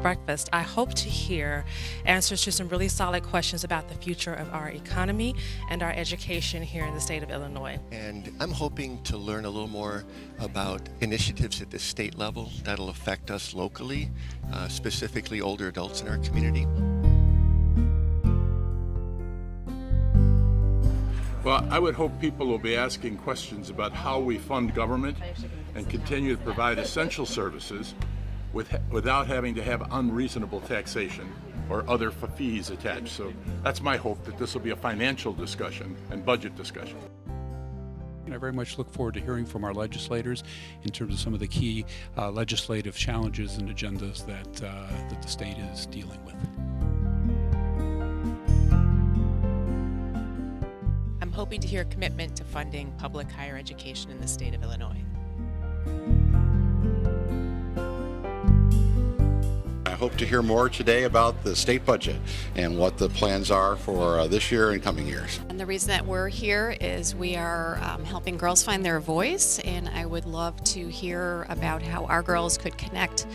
breakfast, I hope to hear answers to some really solid questions about the future of our economy and our education here in the state of Illinois. And I'm hoping to learn a little more about initiatives at the state level that'll affect us locally, specifically older adults in our community. Well, I would hope people will be asking questions about how we fund government and continue to provide essential services without having to have unreasonable taxation or other fees attached. So that's my hope, that this will be a financial discussion and budget discussion. I very much look forward to hearing from our legislators in terms of some of the key legislative challenges and agendas that the state is dealing with. I'm hoping to hear a commitment to funding public higher education in the state of Illinois. I hope to hear more today about the state budget and what the plans are for this year and coming years. And the reason that we're here is we are helping girls find their voice, and I would love to hear about how our girls could connect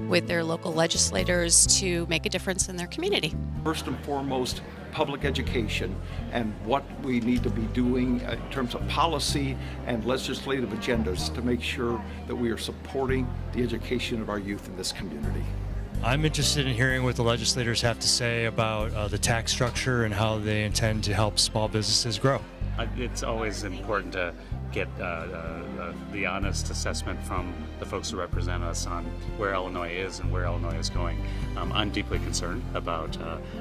with their local legislators to make a difference in their community. First and foremost, public education and what we need to be doing in terms of policy and legislative agendas to make sure that we are supporting the education of our youth in this community. I'm interested in hearing what the legislators have to say about the tax structure and how they intend to help small businesses grow. It's always important to get the honest assessment from the folks who represent us on where Illinois is and where Illinois is going. I'm deeply concerned about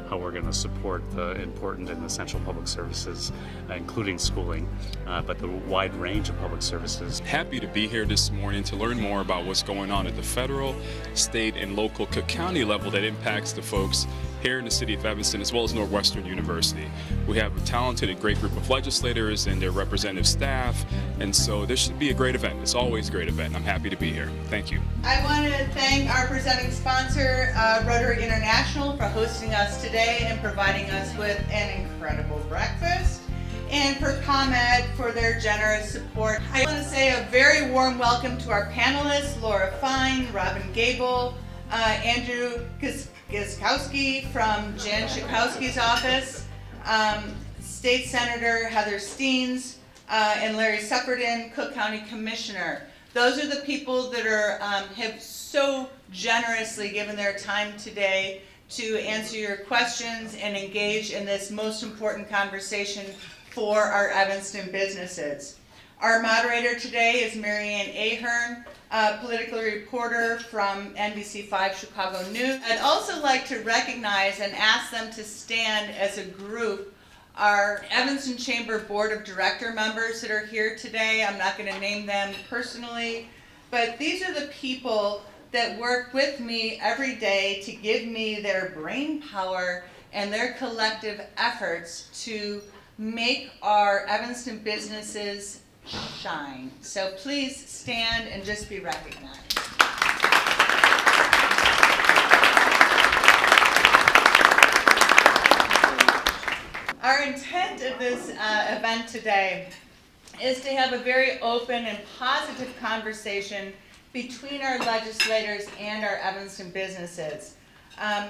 how we're going to support the important and essential public services, including schooling, but the wide range of public services. Happy to be here this morning to learn more about what's going on at the federal, state, and local Cook County level that impacts the folks here in the city of Evanston, as well as Northwestern University. We have a talented and great group of legislators and their representative staff, and so this should be a great event. It's always a great event. I'm happy to be here. Thank you. I want to thank our presenting sponsor, Rotary International, for hosting us today and providing us with an incredible breakfast, and for ComEd for their generous support. I want to say a very warm welcome to our panelists, Laura Fine, Robin Gable, Andrew Gizkowski from Jan Schakowski's office, State Senator Heather Steens, and Larry Suckerton, Cook County Commissioner. Those are the people that are have so generously given their time today to answer your questions and engage in this most important conversation for our Evanston businesses. Our moderator today is Marianne Ahern, political reporter from NBC5 Chicago News. I'd also like to recognize and ask them to stand as a group our Evanston Chamber Board of Director members that are here today. I'm not going to name them personally, but these are the people that work with me every day to give me their brain power and their collective efforts to make our Evanston businesses shine. So please stand and just be recognized. Our intent of this event today is to have a very open and positive conversation between our legislators and our Evanston businesses.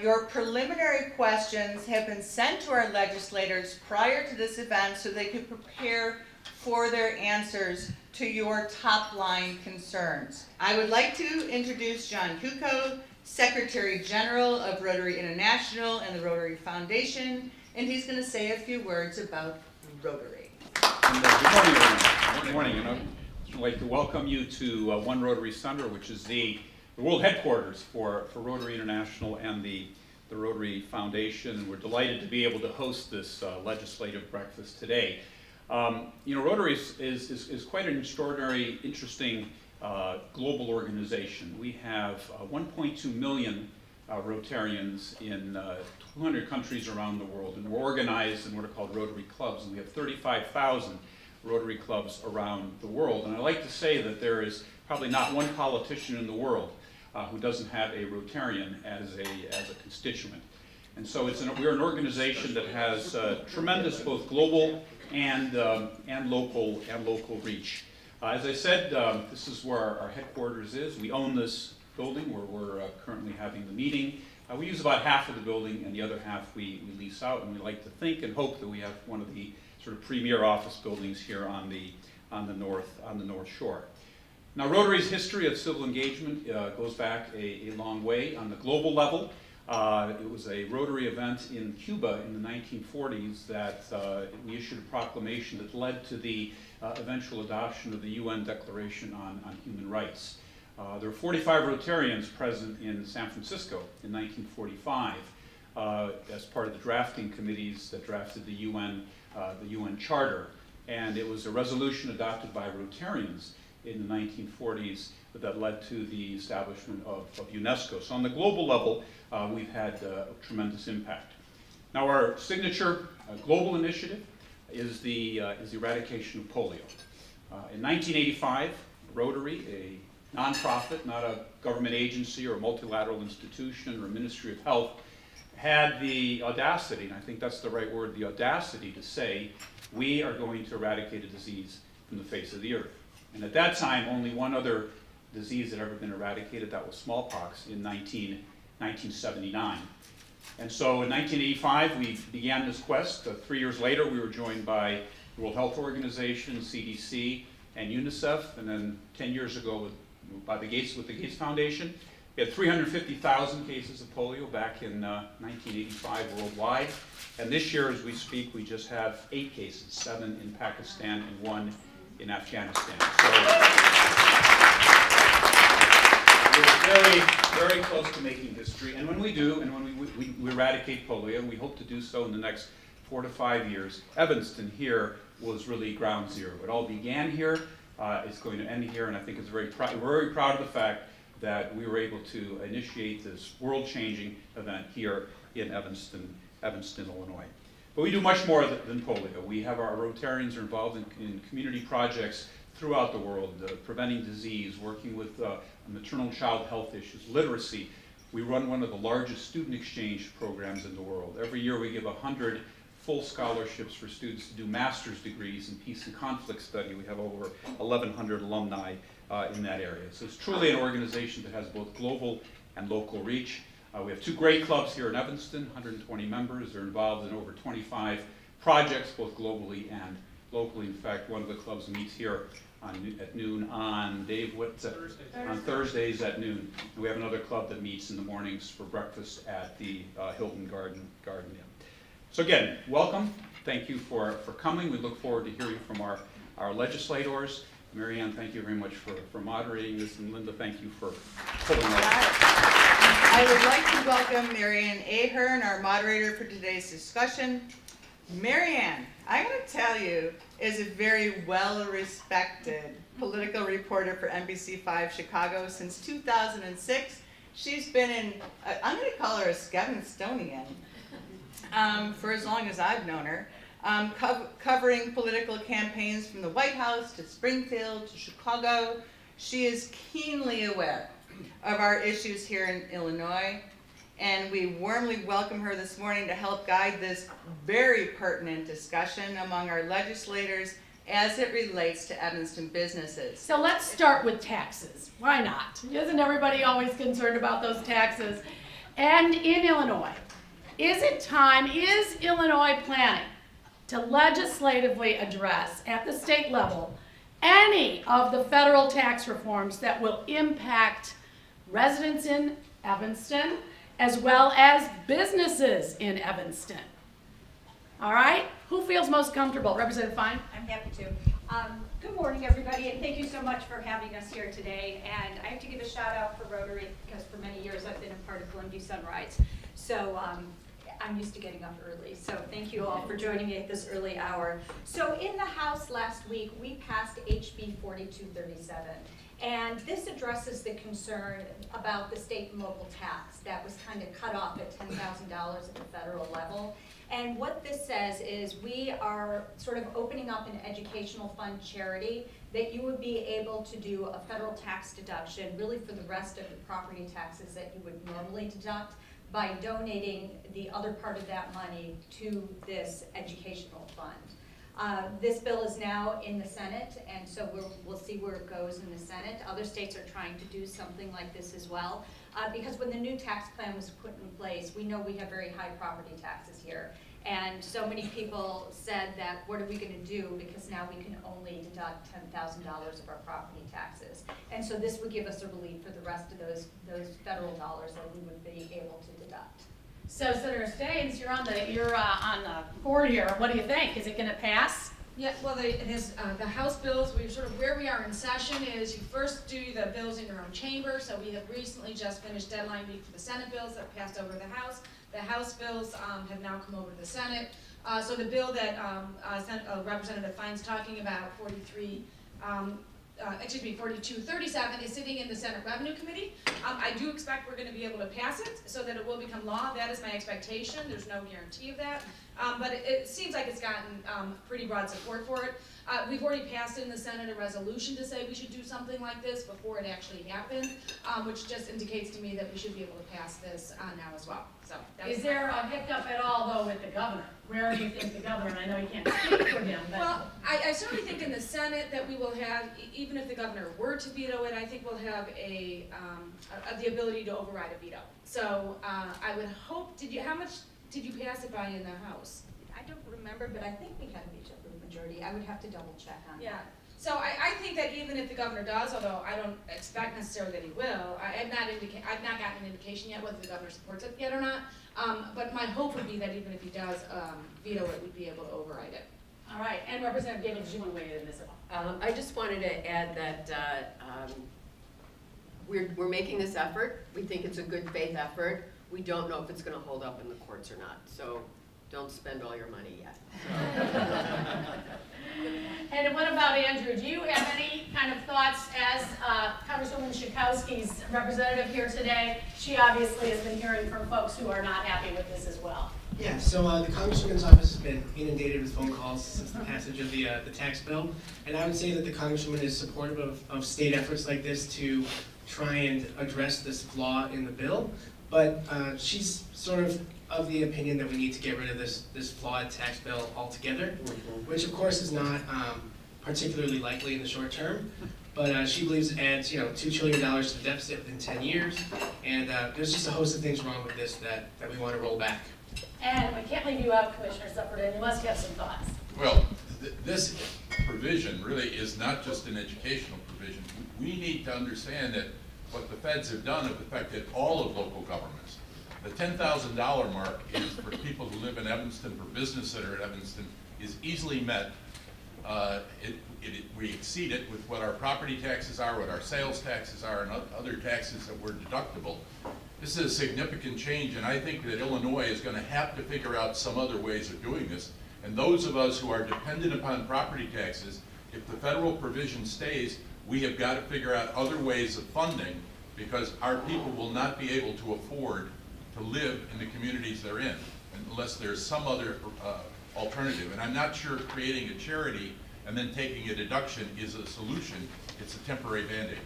Your preliminary questions have been sent to our legislators prior to this event so they could prepare for their answers to your top line concerns. I would like to introduce John Huco, Secretary General of Rotary International and the Rotary Foundation, and he's going to say a few words about Rotary. Good morning, everyone. Good morning. I'd like to welcome you to One Rotary Center, which is the world headquarters for Rotary International and the Rotary Foundation. And we're delighted to be able to host this legislative breakfast today. Rotary is quite an extraordinary, interesting global organization. We have 1.2 million Rotarians in 200 countries around the world, and we're organized in what are called Rotary clubs, and we have 35,000 Rotary clubs around the world. And I like to say that there is probably not one politician in the world who doesn't have a Rotarian as a constituent. And so we're an organization that has tremendous both global and local reach. As I said, this is where our headquarters is. We own this building where we're currently having the meeting. We use about half of the building, and the other half we lease out, and we like to think and hope that we have one of the sort of premier office buildings here on the North Shore. Now, Rotary's history of civil engagement goes back a long way. On the global level, it was a Rotary event in Cuba in the 1940s that we issued a proclamation that led to the eventual adoption of the UN Declaration on Human Rights. There were 45 Rotarians present in San Francisco in 1945 as part of the drafting committees that drafted the UN Charter. And it was a resolution adopted by Rotarians in the 1940s that led to the establishment of UNESCO. So on the global level, we've had a tremendous impact. Now, our signature global initiative is the eradication of polio. In 1985, Rotary, a nonprofit, not a government agency or a multilateral institution or Ministry of Health, had the audacity, and I think that's the right word, the audacity to say, we are going to eradicate a disease from the face of the earth. And at that time, only one other disease had ever been eradicated, that was smallpox in 1979. And so in 1985, we began this quest. 3 years later, we were joined by the World Health Organization, CDC, and UNICEF, and then 10 years ago with the Gates Foundation. We had 350,000 cases of polio back in 1985 worldwide. And this year, as we speak, we just have 8 cases, 7 in Pakistan and 1 in Afghanistan. So we're very, very close to making history. And when we do, and when we eradicate polio, and we hope to do so in the next 4 to 5 years, Evanston here was really ground zero. It all began here. It's going to end here, and I think it's we're very proud of the fact that we were able to initiate this world-changing event here in Evanston, Illinois. But we do much more than polio. We have our Rotarians are involved in community projects throughout the world, preventing disease, working with maternal and child health issues, literacy. We run one of the largest student exchange programs in the world. Every year we give 100 full scholarships for students to do master's degrees in peace and conflict study. We have over 1,100 alumni in that area. So it's truly an organization that has both global and local reach. We have 2 great clubs here in Evanston, 120 members. They're involved in over 25 projects, both globally and locally. In fact, one of the clubs meets here at noon on, Dave, what's that? On Thursdays at noon. And we have another club that meets in the mornings for breakfast at the Hilton Garden Inn. So again, welcome. Thank you for coming. We look forward to hearing from our legislators. Mary Ann, thank you very much for moderating this, and Linda, thank you for pulling us. I would like to welcome Mary Ann Ahern, our moderator for today's discussion. Mary Ann, I gotta tell you, is a very well-respected political reporter for NBC5 Chicago since 2006. She's been in, I'm gonna call her a Skevinstonian, for as long as I've known her. Covering political campaigns from the White House to Springfield to Chicago. She is keenly aware of our issues here in Illinois, and we warmly welcome her this morning to help guide this very pertinent discussion among our legislators as it relates to Evanston businesses. So let's start with taxes. Why not? Isn't everybody always concerned about those taxes? And in Illinois, is Illinois planning to legislatively address at the state level any of the federal tax reforms that will impact residents in Evanston as well as businesses in Evanston? All right, who feels most comfortable? Representative Fine? I'm happy to. Good morning, everybody, and thank you so much for having us here today. And I have to give a shout out for Rotary because for many years I've been a part of Glenview Sunrise. So I'm used to getting up early, so thank you all for joining me at this early hour. So in the House last week, we passed HB 4237, and this addresses the concern about the state and local tax that was kind of cut off at $10,000 at the federal level. And what this says is we are sort of opening up an educational fund charity that you would be able to do a federal tax deduction really for the rest of the property taxes that you would normally deduct by donating the other part of that money to this educational fund. This bill is now in the Senate, and so we'll see where it goes in the Senate. Other states are trying to do something like this as well. Because when the new tax plan was put in place, we know we have very high property taxes here. And so many people said that, what are we going to do? Because now we can only deduct $10,000 of our property taxes. And so this would give us a relief for the rest of those federal dollars that we would be able to deduct. So Senator Staines, you're on the board here. What do you think? Is it going to pass? Yeah, well, it is, the House bills, we sort of where we are in session is you first do the bills in your own chamber. So we have recently just finished deadline week for the Senate bills that passed over the House. The House bills have now come over to the Senate. So the bill that Representative Fine's talking about, 4237, is sitting in the Senate Revenue Committee. I do expect we're going to be able to pass it so that it will become law. That is my expectation. There's no guarantee of that. But it seems like it's gotten pretty broad support for it. We've already passed in the Senate a resolution to say we should do something like this before it actually happened, which just indicates to me that we should be able to pass this now as well. So is there a hiccup at all, though, with the governor? Where do you think the governor, and I know you can't speak for him, but... Well, I certainly think in the Senate that we will have, even if the governor were to veto it, I think we'll have the ability to override a veto. So I would hope, how much did you pass it by in the House? I don't remember, but I think we had a veto majority. I would have to double check on that. So I think that even if the governor does, although I don't expect necessarily that he will, I've not gotten an indication yet whether the governor supports it yet or not. But my hope would be that even if he does veto it, we'd be able to override it. All right, and Representative David, did you want to weigh in this at all? I just wanted to add that we're making this effort. We think it's a good faith effort. We don't know if it's going to hold up in the courts or not. So don't spend all your money yet. And what about Andrew? Do you have any kind of thoughts as Congresswoman Schakowsky's representative here today? She obviously has been hearing from folks who are not happy with this as well. Yeah, so the Congresswoman's office has been inundated with phone calls since the passage of the tax bill, and I would say that the Congresswoman is supportive of state efforts like this to try and address this flaw in the bill, but she's sort of the opinion that we need to get rid of this flawed tax bill altogether, which of course is not particularly likely in the short term, but she believes it adds $2 trillion to the deficit within 10 years, and there's just a host of things wrong with this that we want to roll back. And we can't leave you out, Commissioner Supperton. You must have some thoughts. Well, this provision really is not just an educational provision. We need to understand that what the feds have done have affected all of local governments. The $10,000 mark is for people who live in Evanston, for business that are in Evanston, is easily met. We exceed it with what our property taxes are, what our sales taxes are, and other taxes that were deductible. This is a significant change, and I think that Illinois is going to have to figure out some other ways of doing this. And those of us who are dependent upon property taxes, if the federal provision stays, we have got to figure out other ways of funding, because our people will not be able to afford to live in the communities they're in unless there's some other alternative. And I'm not sure creating a charity and then taking a deduction is a solution. It's a temporary band-aid.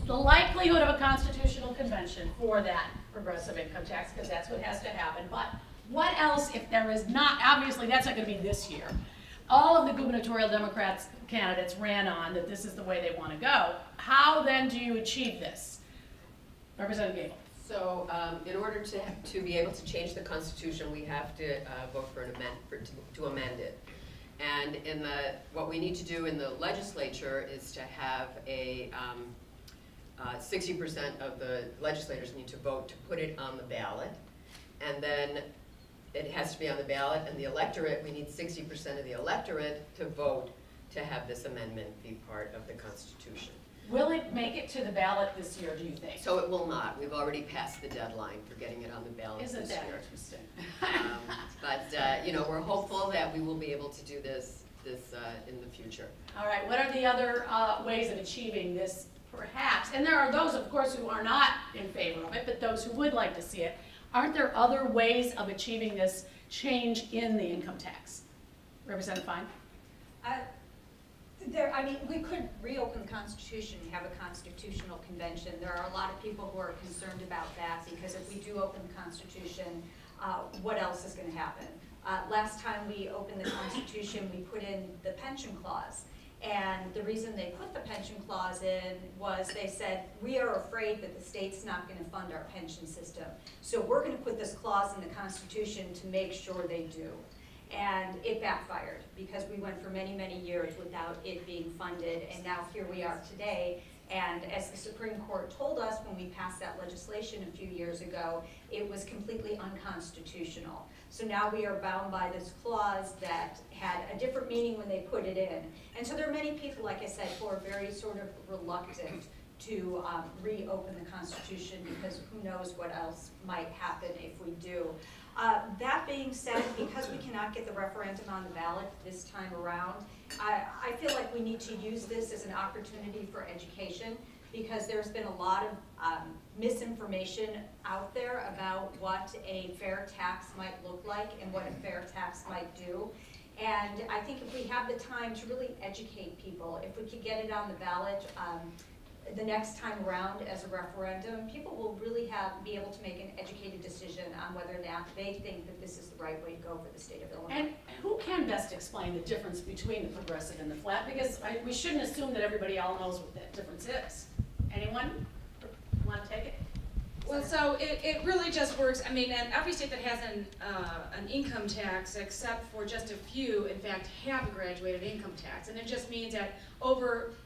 The likelihood of a constitutional convention for that progressive income tax, because that's what has to happen. But what else if there is not? Obviously, that's not going to be this year. All of the gubernatorial Democrats candidates ran on that this is the way they want to go. How then do you achieve this? Representative Gable. So in order to be able to change the Constitution, we have to vote for to amend it. And what we need to do in the legislature is to have a 60% of the legislators need to vote to put it on the ballot. And then it has to be on the ballot, and the electorate, we need 60% of the electorate to vote to have this amendment be part of the Constitution. Will it make it to the ballot this year, do you think? So it will not. We've already passed the deadline for getting it on the ballot this year. Isn't that interesting? But we're hopeful that we will be able to do this in the future. All right, what are the other ways of achieving this, perhaps? And there are those, of course, who are not in favor of it, but those who would like to see it. Aren't there other ways of achieving this change in the income tax? Representative Fine? We could reopen the Constitution and have a constitutional convention. There are a lot of people who are concerned about that, because if we do open the Constitution, what else is going to happen? Last time we opened the Constitution, we put in the pension clause. And the reason they put the pension clause in was they said, we are afraid that the state's not going to fund our pension system. So we're going to put this clause in the Constitution to make sure they do. And it backfired because we went for many, many years without it being funded. And now here we are today. And as the Supreme Court told us when we passed that legislation a few years ago, it was completely unconstitutional. So now we are bound by this clause that had a different meaning when they put it in. And so there are many people, like I said, who are very sort of reluctant to reopen the Constitution because who knows what else might happen if we do. That being said, because we cannot get the referendum on the ballot this time around, I feel like we need to use this as an opportunity for education because there's been a lot of misinformation out there about what a fair tax might look like and what a fair tax might do. And I think if we have the time to really educate people, if we could get it on the ballot the next time around as a referendum, people will really be able to make an educated decision on whether or not they think that this is the right way to go for the state of Illinois. And who can best explain the difference between the progressive and the flat? Because we shouldn't assume that everybody all knows what that difference is. Anyone want to take it? Well, so it really just works. I mean, and every state that has an income tax, except for just a few, in fact, have a graduated income tax. And it just means that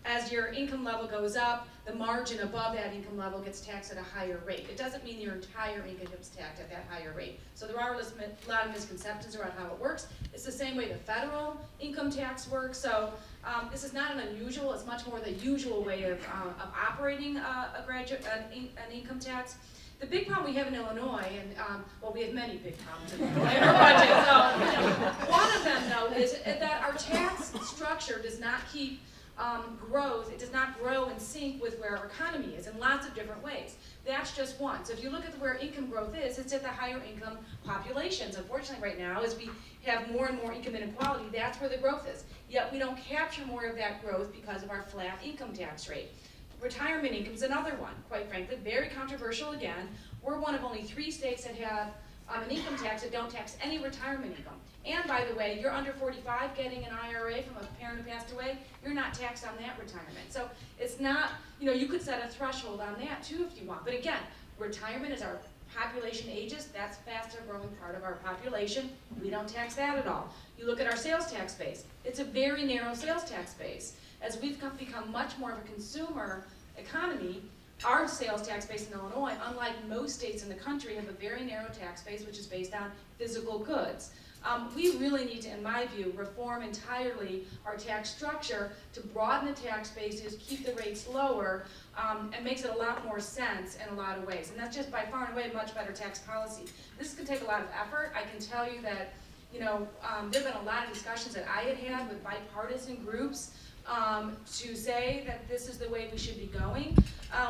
as your income level goes up, the margin above that income level gets taxed at a higher rate. It doesn't mean your entire income gets taxed at that higher rate. So there are a lot of misconceptions around how it works. It's the same way the federal income tax works. So this is not an unusual, it's much more the usual way of operating an income tax. The big problem we have in Illinois, and well, we have many big problems in Illinois in our budget. So one of them, though, is that our tax structure does not keep growth. It does not grow in sync with where our economy is in lots of different ways. That's just one. So if you look at where income growth is, it's at the higher income populations. Unfortunately, right now, as we have more and more income inequality, that's where the growth is. Yet we don't capture more of that growth because of our flat income tax rate. Retirement income is another one, quite frankly, very controversial again. We're one of only 3 states that have an income tax that don't tax any retirement income. And by the way, you're under 45 getting an IRA from a parent who passed away, you're not taxed on that retirement. So it's not, you could set a threshold on that too if you want. But again, retirement is our population ages, that's faster growing part of our population. We don't tax that at all. You look at our sales tax base, it's a very narrow sales tax base. As we've become much more of a consumer economy, our sales tax base in Illinois, unlike most states in the country, have a very narrow tax base which is based on physical goods. We really need to, in my view, reform entirely our tax structure to broaden the tax bases, keep the rates lower, and makes it a lot more sense in a lot of ways. And that's just by far and away much better tax policy. This could take a lot of effort. I can tell you that, there have been a lot of discussions that I had with bipartisan groups to say that this is the way we should be going.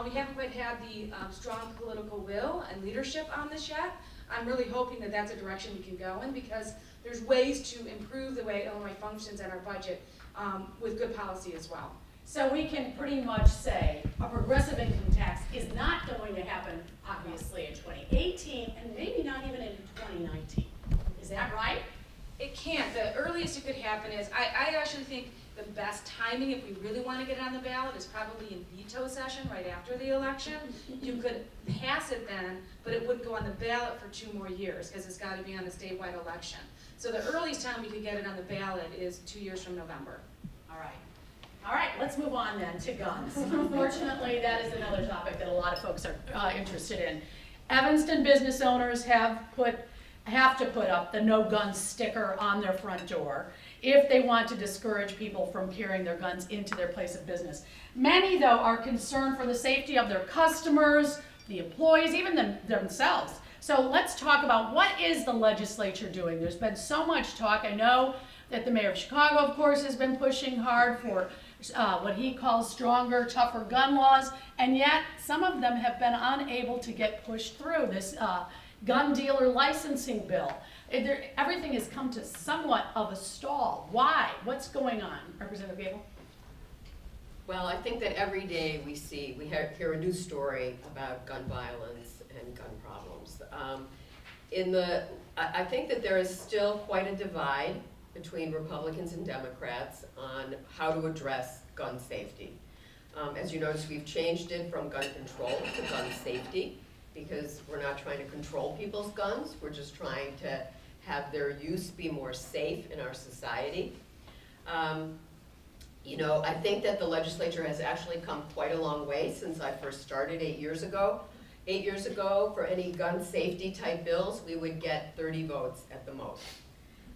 We haven't quite had the strong political will and leadership on this yet. I'm really hoping that that's a direction we can go in because there's ways to improve the way Illinois functions and our budget with good policy as well. So we can pretty much say a progressive income tax is not going to happen, obviously, in 2018 and maybe not even in 2019. Is that right? It can't. The earliest it could happen is, I actually think the best timing, if we really want to get it on the ballot, is probably in veto session right after the election. You could pass it then, but it wouldn't go on the ballot for 2 more years because it's got to be on the statewide election. So the earliest time we could get it on the ballot is 2 years from November. All right, let's move on then to guns. Unfortunately, that is another topic that a lot of folks are interested in. Evanston business owners have to put up the no guns sticker on their front door if they want to discourage people from carrying their guns into their place of business. Many, though, are concerned for the safety of their customers, the employees, even themselves. So let's talk about what is the legislature doing. There's been so much talk. I know that the mayor of Chicago, of course, has been pushing hard for what he calls stronger, tougher gun laws, and yet some of them have been unable to get pushed through. This gun dealer licensing bill. Everything has come to somewhat of a stall. Why? What's going on? Representative Gable? Well, I think that every day we hear a news story about gun violence and gun problems. I think that there is still quite a divide between Republicans and Democrats on how to address gun safety. As you notice, we've changed it from gun control to gun safety because we're not trying to control people's guns. We're just trying to have their use be more safe in our society. You know, I think that the legislature has actually come quite a long way since I first started 8 years ago. 8 years ago, for any gun safety type bills, we would get 30 votes at the most.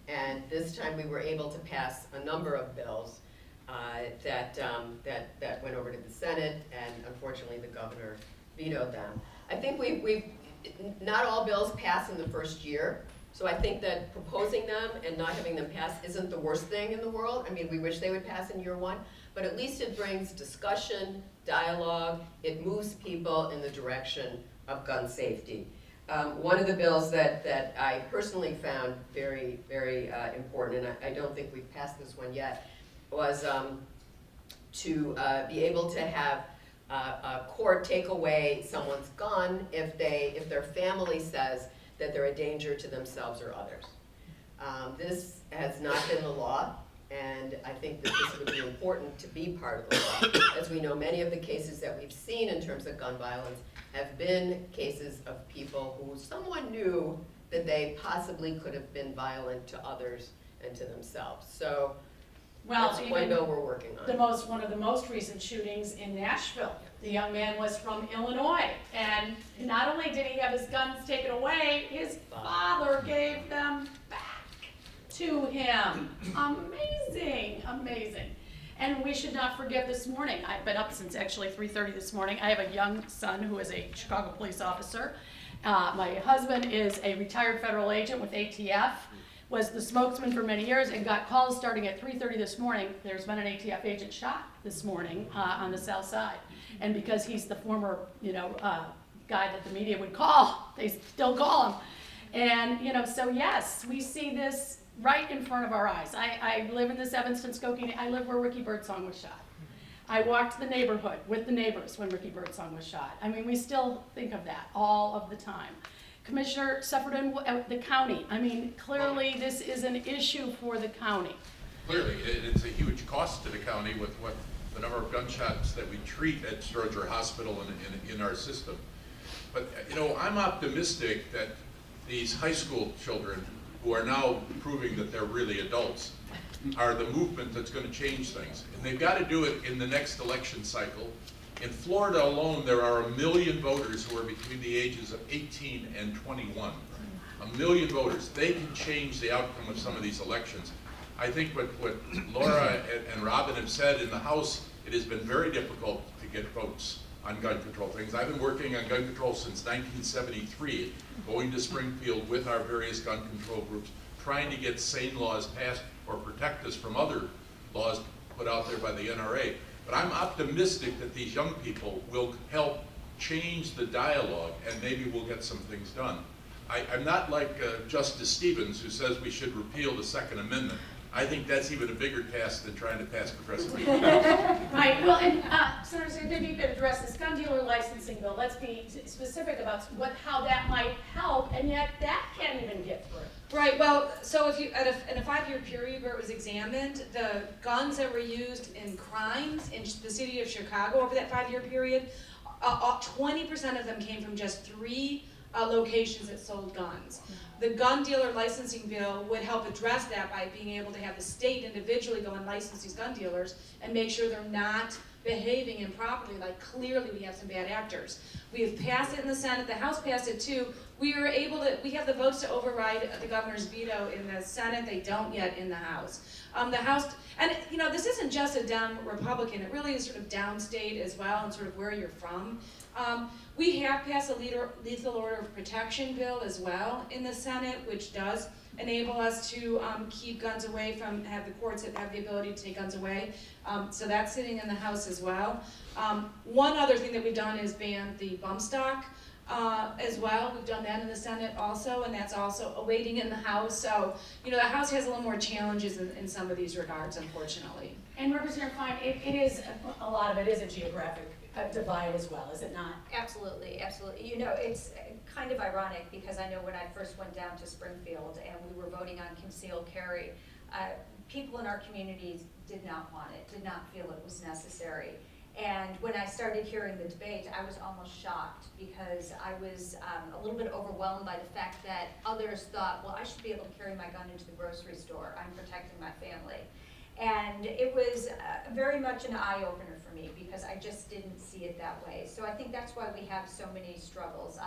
And this time we were able to pass a number of bills that went over to the Senate, and unfortunately the governor vetoed them. I think not all bills pass in the first year, so I think that proposing them and not having them pass isn't the worst thing in the world. I mean, we wish they would pass in year one, but at least it brings discussion, dialogue, it moves people in the direction of gun safety. One of the bills that I personally found very, very important, and I don't think we've passed this one yet, was to be able to have a court take away someone's gun if their family says that they're a danger to themselves or others. This has not been the law, and I think that this would be important to be part of the law. As we know, many of the cases that we've seen in terms of gun violence have been cases of people who someone knew that they possibly could have been violent to others and to themselves. So that's one bill we're working on. One of the most recent shootings in Nashville. The young man was from Illinois, and not only did he have his guns taken away, his father gave them back to him. Amazing, amazing. And we should not forget this morning, I've been up since actually 3:30 this morning. I have a young son who is a Chicago police officer. My husband is a retired federal agent with ATF, was the spokesman for many years, and got calls starting at 3:30 this morning. There's been an ATF agent shot this morning on the south side. And because he's the former, guy that the media would call, they still call him. And, so yes, we see this right in front of our eyes. I live in this Evanston, Skokie. I live where Ricky Birdsong was shot. I walked the neighborhood with the neighbors when Ricky Birdsong was shot. I mean, we still think of that all of the time. Commissioner suffered in the county. I mean, clearly this is an issue for the county. Clearly, it's a huge cost to the county with what the number of gunshots that we treat at Stroger Hospital in our system. But, I'm optimistic that these high school children who are now proving that they're really adults are the movement that's going to change things. And they've got to do it in the next election cycle. In Florida alone, there are 1 million voters who are between the ages of 18 and 21. 1 million voters. They can change the outcome of some of these elections. I think what Laura and Robin have said in the House, it has been very difficult to get votes on gun control things. I've been working on gun control since 1973, going to Springfield with our various gun control groups, trying to get sane laws passed or protect us from other laws put out there by the NRA. But I'm optimistic that these young people will help change the dialogue and maybe we'll get some things done. I'm not like Justice Stevens, who says we should repeal the Second Amendment. I think that's even a bigger task than trying to pass progressive legislation. Right, well, and Senator, if you could address this gun dealer licensing bill, let's be specific about how that might help, and yet that can't even get through. Right, well, so if you, in a 5-year period where it was examined, the guns that were used in crimes in the city of Chicago over that 5-year period, 20% of them came from just 3 locations that sold guns. The gun dealer licensing bill would help address that by being able to have the state individually go and license these gun dealers and make sure they're not behaving improperly, like clearly we have some bad actors. We have passed it in the Senate, the House passed it too. We have the votes to override the governor's veto in the Senate, they don't yet in the House. The House, and this isn't just a Dem Republican, it really is sort of downstate as well and sort of where you're from. We have passed a lethal order of protection bill as well in the Senate, which does enable us to keep guns away have the courts that have the ability to take guns away. So that's sitting in the House as well. One other thing that we've done is ban the bump stock as well. We've done that in the Senate also, and that's also awaiting in the House. So, the House has a little more challenges in some of these regards, unfortunately. And Representative Fine, it is, a lot of it is a geographic a divide as well, is it not? Absolutely, absolutely. You know, it's kind of ironic because I know when I first went down to Springfield and we were voting on concealed carry, people in our communities did not want it, did not feel it was necessary. And when I started hearing the debate, I was almost shocked because I was a little bit overwhelmed by the fact that others thought, well, I should be able to carry my gun into the grocery store. I'm protecting my family. And it was very much an eye-opener for me because I just didn't see it that way. So I think that's why we have so many struggles.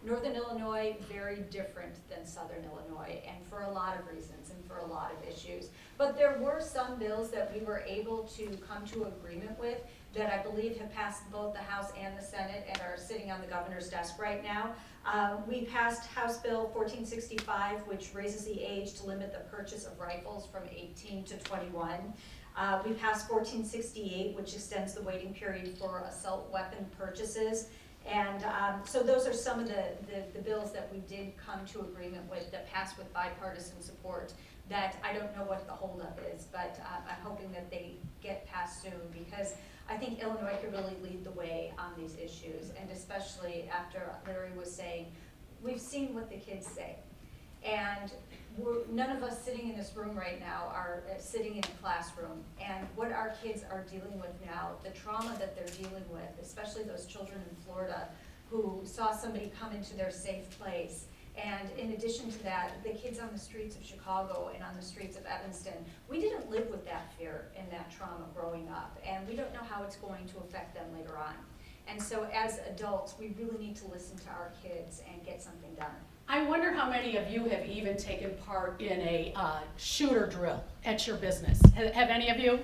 Northern Illinois, very different than Southern Illinois, and for a lot of reasons and for a lot of issues. But there were some bills that we were able to come to agreement with that I believe have passed both the House and the Senate and are sitting on the governor's desk right now. We passed House Bill 1465, which raises the age to limit the purchase of rifles from 18 to 21. We passed 1468, which extends the waiting period for assault weapon purchases. And so those are some of the bills that we did come to agreement with that passed with bipartisan support that I don't know what the holdup is, but I'm hoping that they get passed soon because I think Illinois could really lead the way on these issues, and especially after Larry was saying, we've seen what the kids say. And none of us sitting in this room right now are sitting in a classroom, and what our kids are dealing with now, the trauma that they're dealing with, especially those children in Florida who saw somebody come into their safe place. And in addition to that, the kids on the streets of Chicago and on the streets of Evanston, we didn't live with that fear and that trauma growing up, and we don't know how it's going to affect them later on. And so as adults, we really need to listen to our kids and get something done. I wonder how many of you have even taken part in a shooter drill at your business. Have any of you?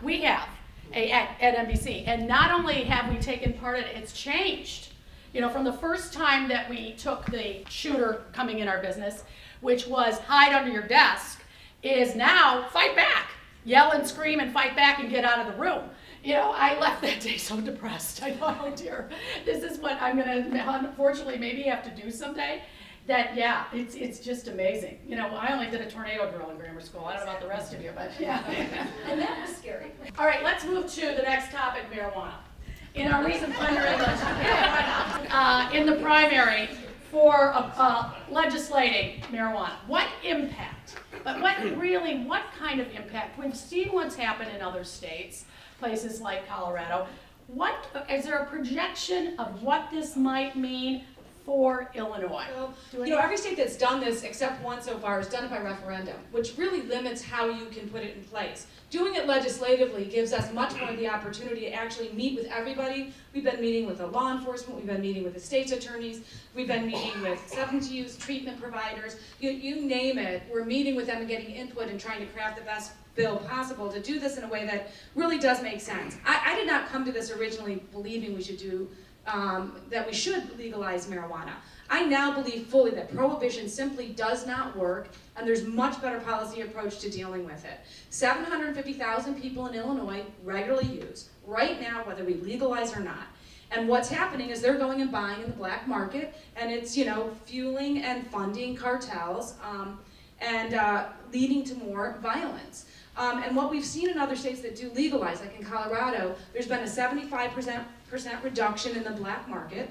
We have at NBC, and not only have we taken part in it, it's changed. You know, from the first time that we took the shooter coming in our business, which was hide under your desk, is now fight back. Yell and scream and fight back and get out of the room. You know, I left that day so depressed. I thought, oh dear, this is what I'm gonna unfortunately maybe have to do someday. That, yeah, it's just amazing. You know, I only did a tornado drill in grammar school. I don't know about the rest of you, but yeah. And that was scary. All right, let's move to the next topic, marijuana. In our recent fundraising, in the primary for legislating marijuana, what impact? But what kind of impact? We've seen what's happened in other states, places like Colorado. Is there a projection of what this might mean for Illinois? Well, you know, every state that's done this, except one so far, has done it by referendum, which really limits how you can put it in place. Doing it legislatively gives us much more the opportunity to actually meet with everybody. We've been meeting with the law enforcement, we've been meeting with the state's attorneys, we've been meeting with substance use treatment providers, you name it. We're meeting with them and getting input and trying to craft the best bill possible to do this in a way that really does make sense. I did not come to this originally believing we should do that we should legalize marijuana. I now believe fully that prohibition simply does not work, and there's much better policy approach to dealing with it. 750,000 people in Illinois regularly use, right now, whether we legalize or not. And what's happening is they're going and buying in the black market, and it's, you know, fueling and funding cartels and leading to more violence. And what we've seen in other states that do legalize, like in Colorado, there's been a 75% reduction in the black market.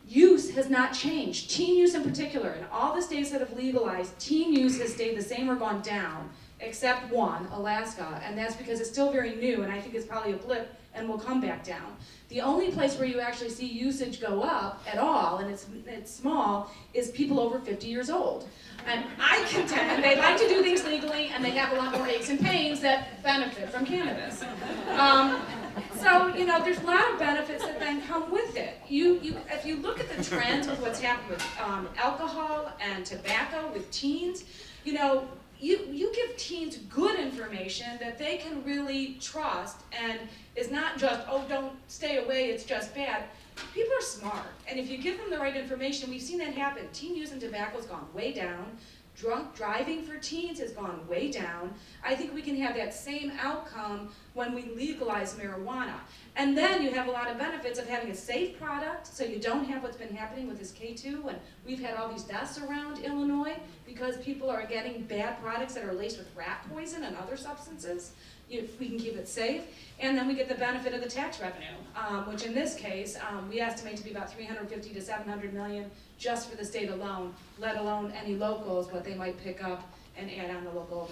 Use has not changed. Teen use in particular, in all the states that have legalized, teen use has stayed the same or gone down, except one, Alaska, and that's because it's still very new, and I think it's probably a blip and will come back down. The only place where you actually see usage go up at all, and it's small, is people over 50 years old. And I contend they like to do things legally, and they have a lot more aches and pains that benefit from cannabis. So, you know, there's a lot of benefits that then come with it. If you look at the trends with what's happened with alcohol and tobacco with teens, you know, you give teens good information that they can really trust, and is not just, oh, don't stay away, it's just bad. People are smart, and if you give them the right information, we've seen that happen. Teen use and tobacco has gone way down. Drunk driving for teens has gone way down. I think we can have that same outcome when we legalize marijuana. And then you have a lot of benefits of having a safe product, so you don't have what's been happening with this K2, and we've had all these deaths around Illinois because people are getting bad products that are laced with rat poison and other substances. if we can keep it safe, and then we get the benefit of the tax revenue, which in this case, we estimate to be about 350 to 700 million just for the state alone, let alone any locals, what they might pick up and add on the local,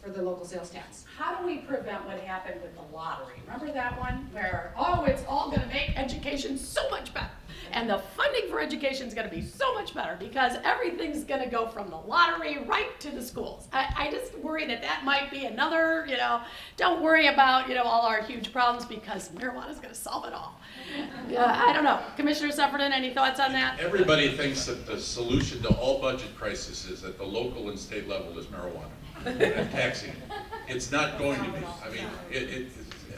for the local sales tax. How do we prevent what happened with the lottery? Remember that one where, oh, it's all gonna make education so much better. And the funding for education is gonna be so much better because everything's gonna go from the lottery right to the schools. I just worry that that might be another, don't worry about, all our huge problems because marijuana is gonna solve it all. I don't know. Commissioner Sufferton, any thoughts on that? Everybody thinks that the solution to all budget crises at the local and state level is marijuana and taxing it. It's not going to be. I mean,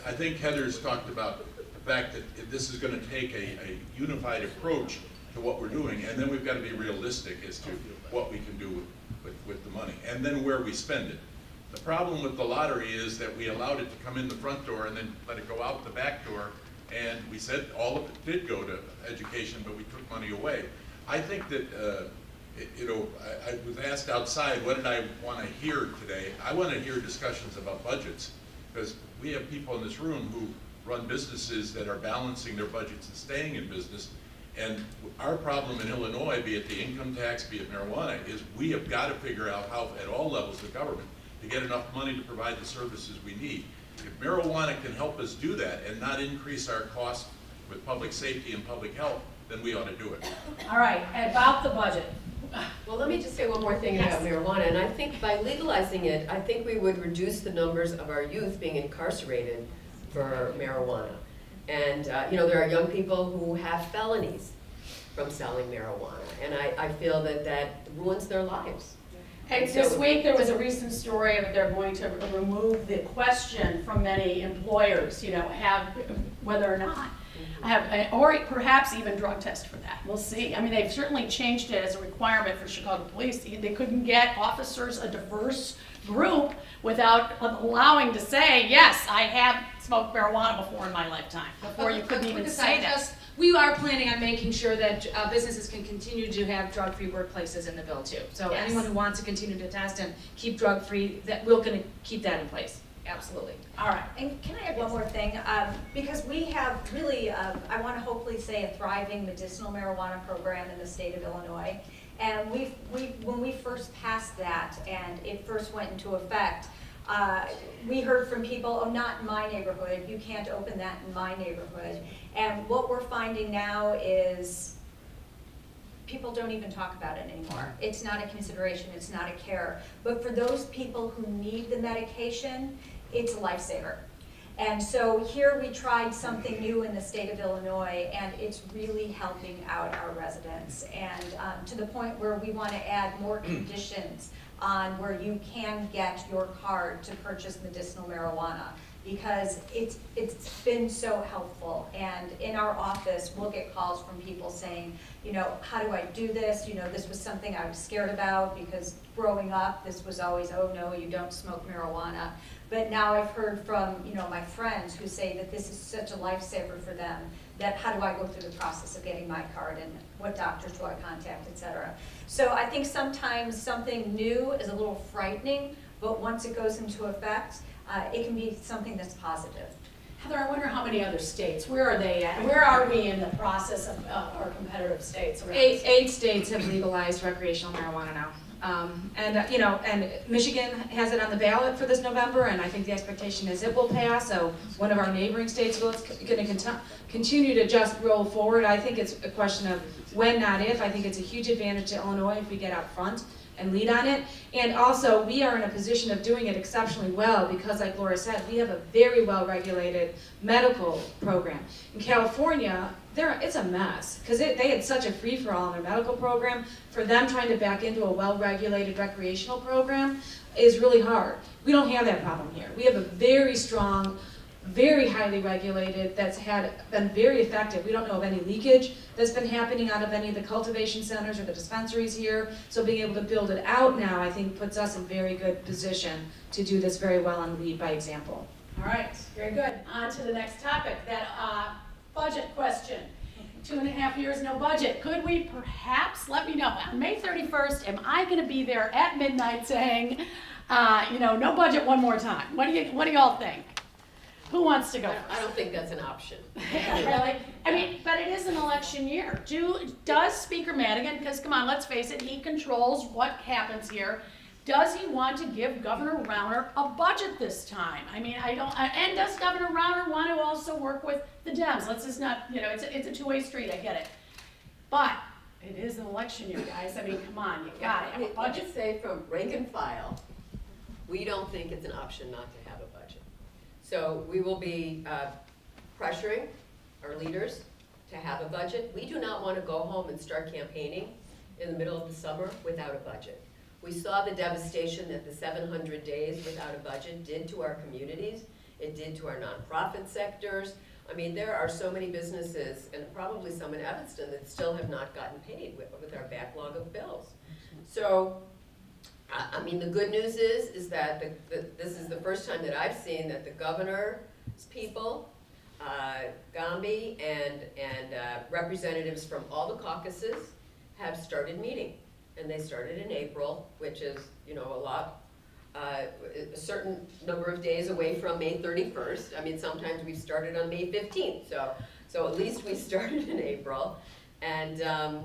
I think Heather's talked about the fact that this is going to take a unified approach to what we're doing, and then we've got to be realistic as to what we can do with the money, and then where we spend it. The problem with the lottery is that we allowed it to come in the front door and then let it go out the back door, and we said all of it did go to education, but we took money away. I think that, I was asked outside, what did I want to hear today? I want to hear discussions about budgets, because we have people in this room who run businesses that are balancing their budgets and staying in business. And our problem in Illinois, be it the income tax, be it marijuana, is we have got to figure out how, at all levels of government, to get enough money to provide the services we need. If marijuana can help us do that and not increase our costs with public safety and public health, then we ought to do it. All right, about the budget. Well, let me just say one more thing about marijuana, and I think by legalizing it, I think we would reduce the numbers of our youth being incarcerated for marijuana. And, there are young people who have felonies from selling marijuana, and I feel that ruins their lives. And this week there was a recent story of they're going to remove the question from many employers, whether or not or perhaps even drug test for that. We'll see. I mean, they've certainly changed it as a requirement for Chicago Police. They couldn't get officers, a diverse group, without allowing to say, yes, I have smoked marijuana before in my lifetime. Before you couldn't even say that. We are planning on making sure that businesses can continue to have drug-free workplaces in the bill too. So anyone who wants to continue to test and keep drug-free, we're going to keep that in place. Absolutely. All right. And can I add one more thing? Because we have really, I want to hopefully say, a thriving medicinal marijuana program in the state of Illinois. And when we first passed that and it first went into effect, we heard from people, oh, not in my neighborhood, you can't open that in my neighborhood. And what we're finding now is people don't even talk about it anymore. It's not a consideration, it's not a care. But for those people who need the medication, it's a lifesaver. And so here we tried something new in the state of Illinois, and it's really helping out our residents. And to the point where we want to add more conditions on where you can get your card to purchase medicinal marijuana, because it's been so helpful. And in our office, we'll get calls from people saying, how do I do this? This was something I was scared about because growing up, this was always, oh no, you don't smoke marijuana. But now I've heard from, my friends who say that this is such a lifesaver for them, that how do I go through the process of getting my card and what doctors do I contact, et cetera. So I think sometimes something new is a little frightening, but once it goes into effect, it can be something that's positive. Heather, I wonder how many other states, where are they at? Where are we in the process of our competitive states? Eight states have legalized recreational marijuana now. And Michigan has it on the ballot for this November, and I think the expectation is it will pass. So one of our neighboring states will going to continue to just roll forward. I think it's a question of when, not if. I think it's a huge advantage to Illinois if we get out front and lead on it. And also, we are in a position of doing it exceptionally well because, like Laura said, we have a very well-regulated medical program. In California, it's a mess because they had such a free-for-all in their medical program. For them trying to back into a well-regulated recreational program is really hard. We don't have that problem here. We have a very strong, very highly regulated, that's been very effective. We don't know of any leakage that's been happening out of any of the cultivation centers or the dispensaries here. So being able to build it out now, I think, puts us in very good position to do this very well and lead by example. All right, very good. On to the next topic, that budget question. 2.5 years, no budget. Could we perhaps, let me know, on May 31st, am I gonna be there at midnight saying, no budget one more time? What do y'all think? Who wants to go first? I don't think that's an option. Really? I mean, but it is an election year. Does Speaker Madigan, because come on, let's face it, he controls what happens here. Does he want to give Governor Rauner a budget this time? I mean, and does Governor Rauner want to also work with the Dems? Let's just not, it's a two-way street, I get it. But it is an election year, guys. I mean, come on, you gotta have a budget. I just say from rank and file, we don't think it's an option not to have a budget. So we will be pressuring our leaders to have a budget. We do not want to go home and start campaigning in the middle of the summer without a budget. We saw the devastation that the 700 days without a budget did to our communities. It did to our nonprofit sectors. I mean, there are so many businesses, and probably some in Evanston, that still have not gotten paid with our backlog of bills. So, I mean, the good news is that this is the first time that I've seen that the governor's people, Gambi, and representatives from all the caucuses have started meeting. And they started in April, which is, a certain number of days away from May 31st. I mean, sometimes we've started on May 15th, so at least we started in April. And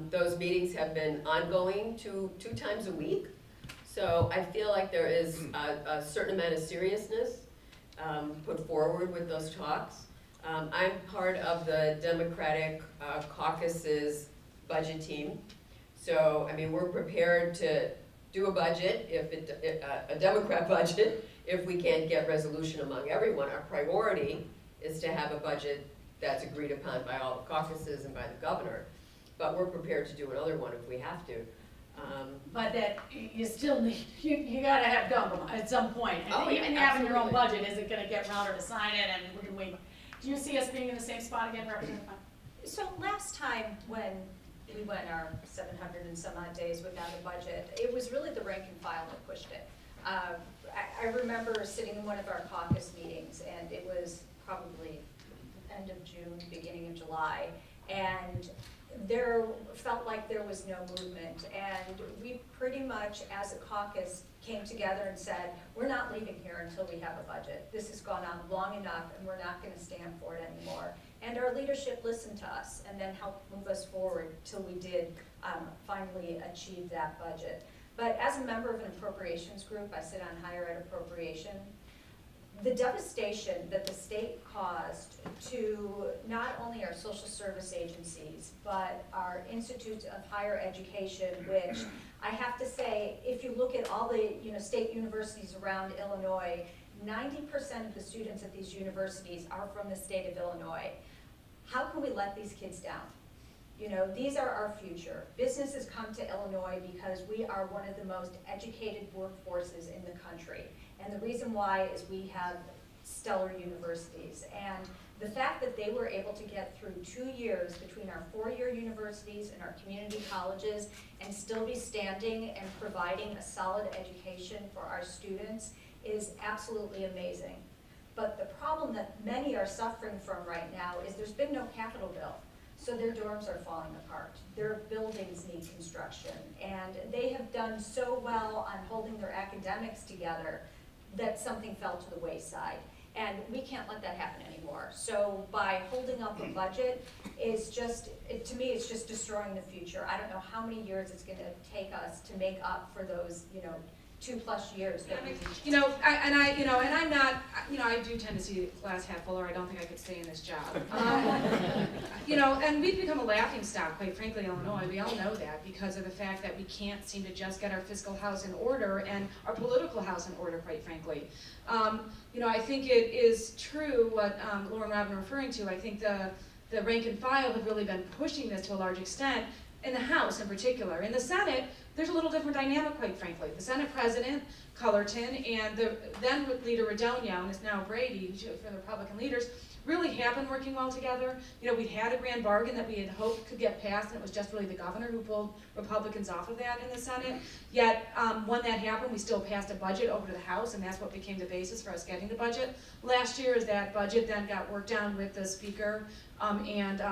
those meetings have been ongoing two times a week. So I feel like there is a certain amount of seriousness put forward with those talks. I'm part of the Democratic caucus's budget team. So, I mean, we're prepared to do a budget, a Democrat budget, if we can't get resolution among everyone. Our priority is to have a budget that's agreed upon by all the caucuses and by the governor. But we're prepared to do another one if we have to. But that you still need, you gotta have government at some point. And even having your own budget isn't gonna get Rauner to sign it, and we're gonna wait. Do you see us being in the same spot again, Representative Fine? So last time when we went our 700 and some odd days without a budget, it was really the rank and file that pushed it. I remember sitting in one of our caucus meetings, and it was probably end of June, beginning of July, and there felt like there was no movement, and we pretty much, as a caucus, came together and said, we're not leaving here until we have a budget. This has gone on long enough, and we're not going to stand for it anymore. And our leadership listened to us and then helped move us forward till we did finally achieve that budget. But as a member of an appropriations group, I sit on higher ed appropriation, the devastation that the state caused to not only our social service agencies, but our institutes of higher education, which I have to say, if you look at all the state universities around Illinois, 90% of the students at these universities are from the state of Illinois. How can we let these kids down? These are our future. Businesses come to Illinois because we are one of the most educated workforces in the country. And the reason why is we have stellar universities. And the fact that they were able to get through 2 years between our 4-year universities and our community colleges and still be standing and providing a solid education for our students is absolutely amazing. But the problem that many are suffering from right now is there's been no capital bill. So their dorms are falling apart. Their buildings need construction. And they have done so well on holding their academics together that something fell to the wayside. And we can't let that happen anymore. So by holding up a budget is just, to me, it's just destroying the future. I don't know how many years it's gonna take us to make up for those, 2+ years that we I'm not, I do tend to see the glass half full, or I don't think I could stay in this job. And we've become a laughing stock, quite frankly, Illinois. We all know that because of the fact that we can't seem to just get our fiscal house in order and our political house in order, quite frankly. I think it is true what Lauren Robin referring to. I think the rank and file have really been pushing this to a large extent, in the House in particular. In the Senate, there's a little different dynamic, quite frankly. The Senate President, Cullerton, and the then leader Radogno, and is now Brady, for the Republican leaders, really have been working well together. You know, we'd had a grand bargain that we had hoped could get passed, and it was just really the governor who pulled Republicans off of that in the Senate. Yet, when that happened, we still passed a budget over to the House, and that's what became the basis for us getting the budget last year, is that budget then got worked on with the Speaker and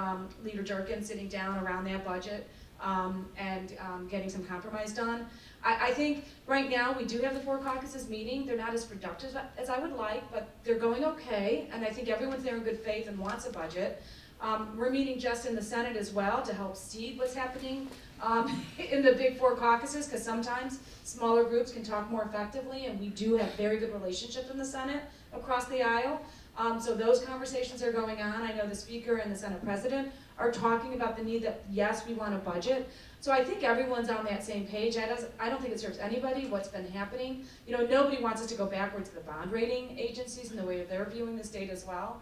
Leader Durkin sitting down around that budget and getting some compromise done. I think right now we do have the 4 caucuses meeting. They're not as productive as I would like, but they're going okay, and I think everyone's there in good faith and wants a budget. We're meeting just in the Senate as well to help seed what's happening in the big 4 caucuses, because sometimes smaller groups can talk more effectively, and we do have very good relationships in the Senate across the aisle. So those conversations are going on. I know the Speaker and the Senate President are talking about the need that, yes, we want a budget. So I think everyone's on that same page. I don't think it serves anybody what's been happening. You know, nobody wants us to go backwards to the bond rating agencies in the way they're viewing the state as well.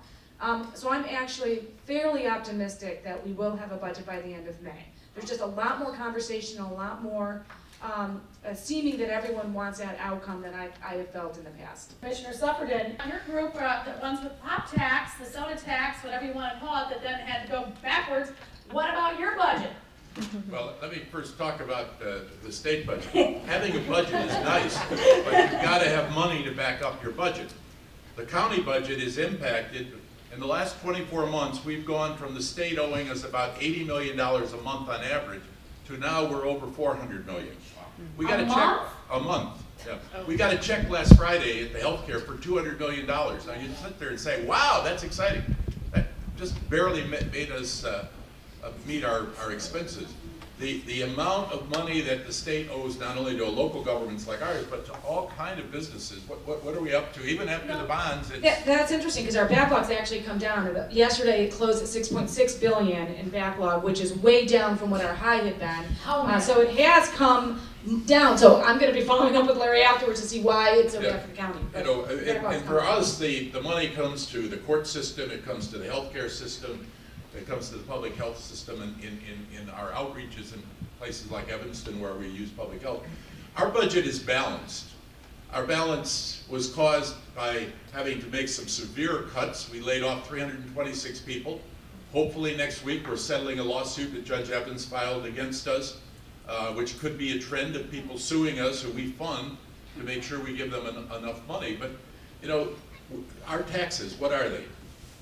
So I'm actually fairly optimistic that we will have a budget by the end of May. There's just a lot more conversation, a lot more seeming that everyone wants that outcome than I have felt in the past. Commissioner Suffredin, your group are the ones with pop tax, the soda tax, whatever you want to call it, that then had to go backwards. What about your budget? Well, let me first talk about the state budget. Having a budget is nice, but you've got to have money to back up your budget. The county budget is impacted. In the last 24 months, we've gone from the state owing us about $80 million a month on average to now we're over $400 million. We got to check a month. Yeah. We got a check last Friday at the healthcare for $200 million. Now you sit there and say, "Wow, that's exciting." That just barely made us meet our expenses. The amount of money that the state owes not only to local governments like ours, but to all kind of businesses. What are we up to? Even after the bonds, it's... Yeah, that's interesting because our backlog's actually come down. Yesterday it closed at $6.6 billion in backlog, which is way down from what our high had been. So it has come down. So I'm going to be following up with Larry afterwards to see why it's so bad for the county. You know, and for us, the money comes to the court system, it comes to the healthcare system, it comes to the public health system in our outreaches in places like Evanston where we use public health. Our budget is balanced. Our balance was caused by having to make some severe cuts. We laid off 326 people. Hopefully next week we're settling a lawsuit that Judge Evans filed against us, which could be a trend of people suing us who we fund to make sure we give them enough money. But, you know, our taxes, what are they?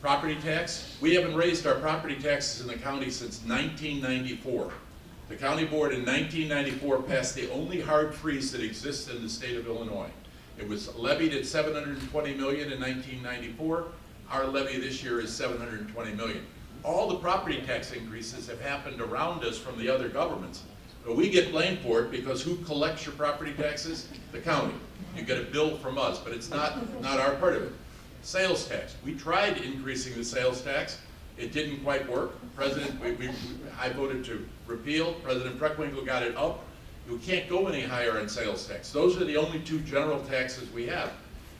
Property tax, we haven't raised our property taxes in the county since 1994. The county board in 1994 passed the only hard freeze that exists in the state of Illinois. It was levied at $720 million in 1994. Our levy this year is $720 million. All the property tax increases have happened around us from the other governments. But we get blamed for it because who collects your property taxes? The county. You get a bill from us, but it's not our part of it. Sales tax. We tried increasing the sales tax. It didn't quite work. I voted to repeal. President Preckwinkle got it up. You can't go any higher on sales tax. Those are the only 2 general taxes we have.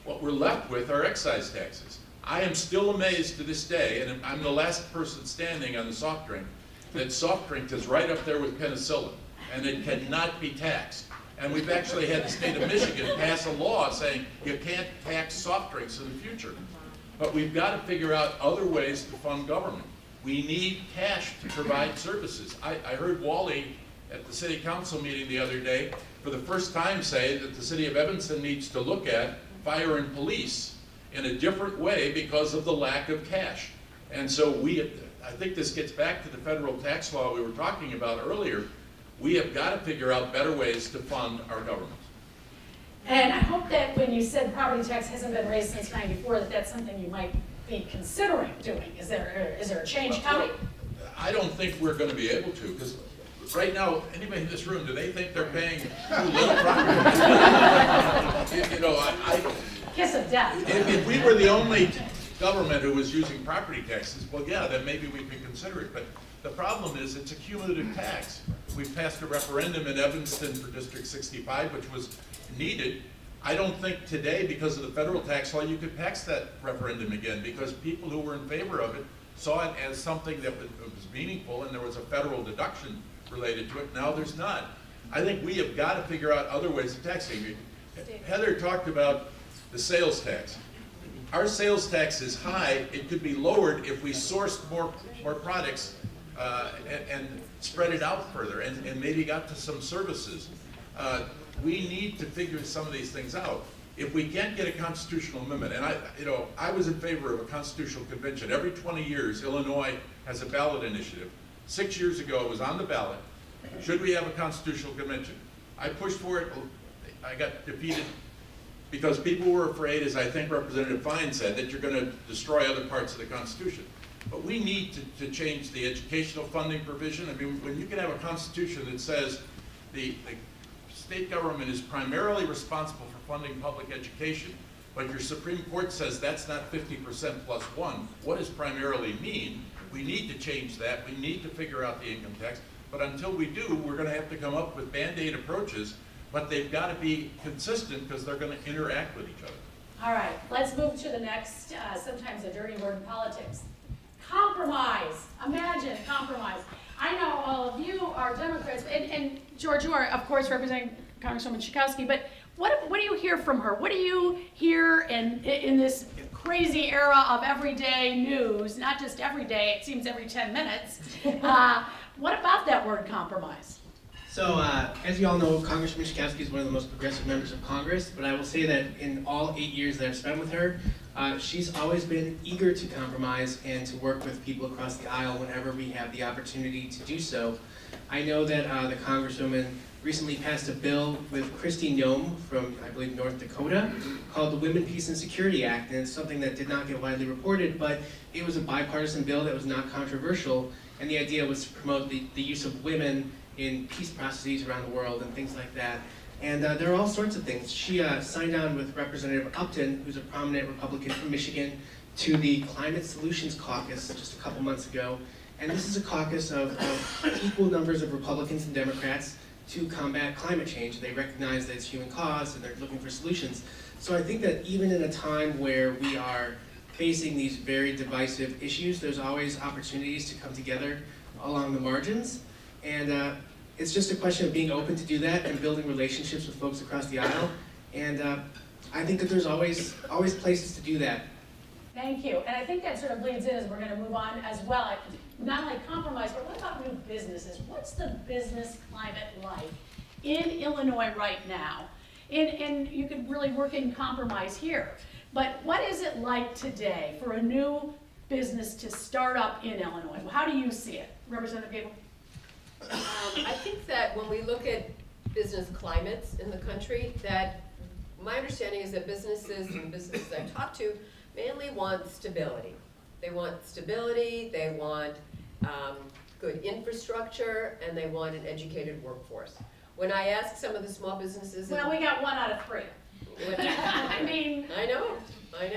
What we're left with are excise taxes. I am still amazed to this day, and I'm the last person standing on the soft drink, that soft drink is right up there with penicillin, and it cannot be taxed. And we've actually had the state of Michigan pass a law saying you can't tax soft drinks in the future. But we've got to figure out other ways to fund government. We need cash to provide services. I heard Wally at the city council meeting the other day for the first time say that the city of Evanston needs to look at fire and police in a different way because of the lack of cash. And so I think this gets back to the federal tax law we were talking about earlier. We have got to figure out better ways to fund our government. And I hope that when you said property tax hasn't been raised since '94, that that's something you might be considering doing. Is there a change coming? I don't think we're going to be able to, because right now, anybody in this room, do they think they're paying too little property tax? You know, Kiss of death. If we were the only government who was using property taxes, well, yeah, then maybe we could consider it. But the problem is it's a cumulative tax. We passed a referendum in Evanston for District 65, which was needed. I don't think today, because of the federal tax law, you could pass that referendum again, because people who were in favor of it saw it as something that was meaningful, and there was a federal deduction related to it. Now there's not. I think we have got to figure out other ways of taxing. Heather talked about the sales tax. Our sales tax is high. It could be lowered if we sourced more products and spread it out further, and maybe got to some services. We need to figure some of these things out. If we can't get a constitutional amendment, and I was in favor of a constitutional convention. Every 20 years, Illinois has a ballot initiative. 6 years ago, it was on the ballot. Should we have a constitutional convention? I pushed for it. I got defeated because people were afraid, as I think Representative Fine said, that you're going to destroy other parts of the Constitution. But we need to change the educational funding provision. I mean, when you can have a constitution that says the state government is primarily responsible for funding public education, but your Supreme Court says that's not 50% plus one, what does primarily mean? We need to change that. We need to figure out the income tax. But until we do, we're going to have to come up with Band-Aid approaches, but they've got to be consistent because they're going to interact with each other. All right, let's move to the next, sometimes a dirty word in politics. Compromise. Imagine compromise. I know all of you are Democrats, and George, you are, of course, representing Congresswoman Schakowsky, but what do you hear from her? What do you hear in this crazy era of everyday news, not just every day, it seems every 10 minutes. What about that word compromise? So, as you all know, Congresswoman Schakowsky is one of the most progressive members of Congress, but I will say that in all 8 years that I've spent with her, she's always been eager to compromise and to work with people across the aisle whenever we have the opportunity to do so. I know that the Congresswoman recently passed a bill with Kristi Noem from, I believe, North Dakota, called the Women, Peace, and Security Act, and it's something that did not get widely reported, but it was a bipartisan bill that was not controversial, and the idea was to promote the use of women in peace processes around the world and things like that. And there are all sorts of things. She signed on with Representative Upton, who's a prominent Republican from Michigan, to the Climate Solutions Caucus just a couple months ago. And this is a caucus of equal numbers of Republicans and Democrats to combat climate change. They recognize that it's human cause and they're looking for solutions. So I think that even in a time where we are facing these very divisive issues, there's always opportunities to come together along the margins. And it's just a question of being open to do that and building relationships with folks across the aisle. And I think that there's always places to do that. Thank you. And I think that sort of bleeds in as we're going to move on as well. Not only compromise, but what about new businesses? What's the business climate like in Illinois right now? And you could really work in compromise here. But what is it like today for a new business to start up in Illinois? How do you see it? Representative Gable? I think that when we look at business climates in the country, that my understanding is that businesses and businesses I talk to mainly want stability. They want stability, they want good infrastructure, and they want an educated workforce. When I ask some of the small businesses... Well, we got 1 out of 3. I mean... I know.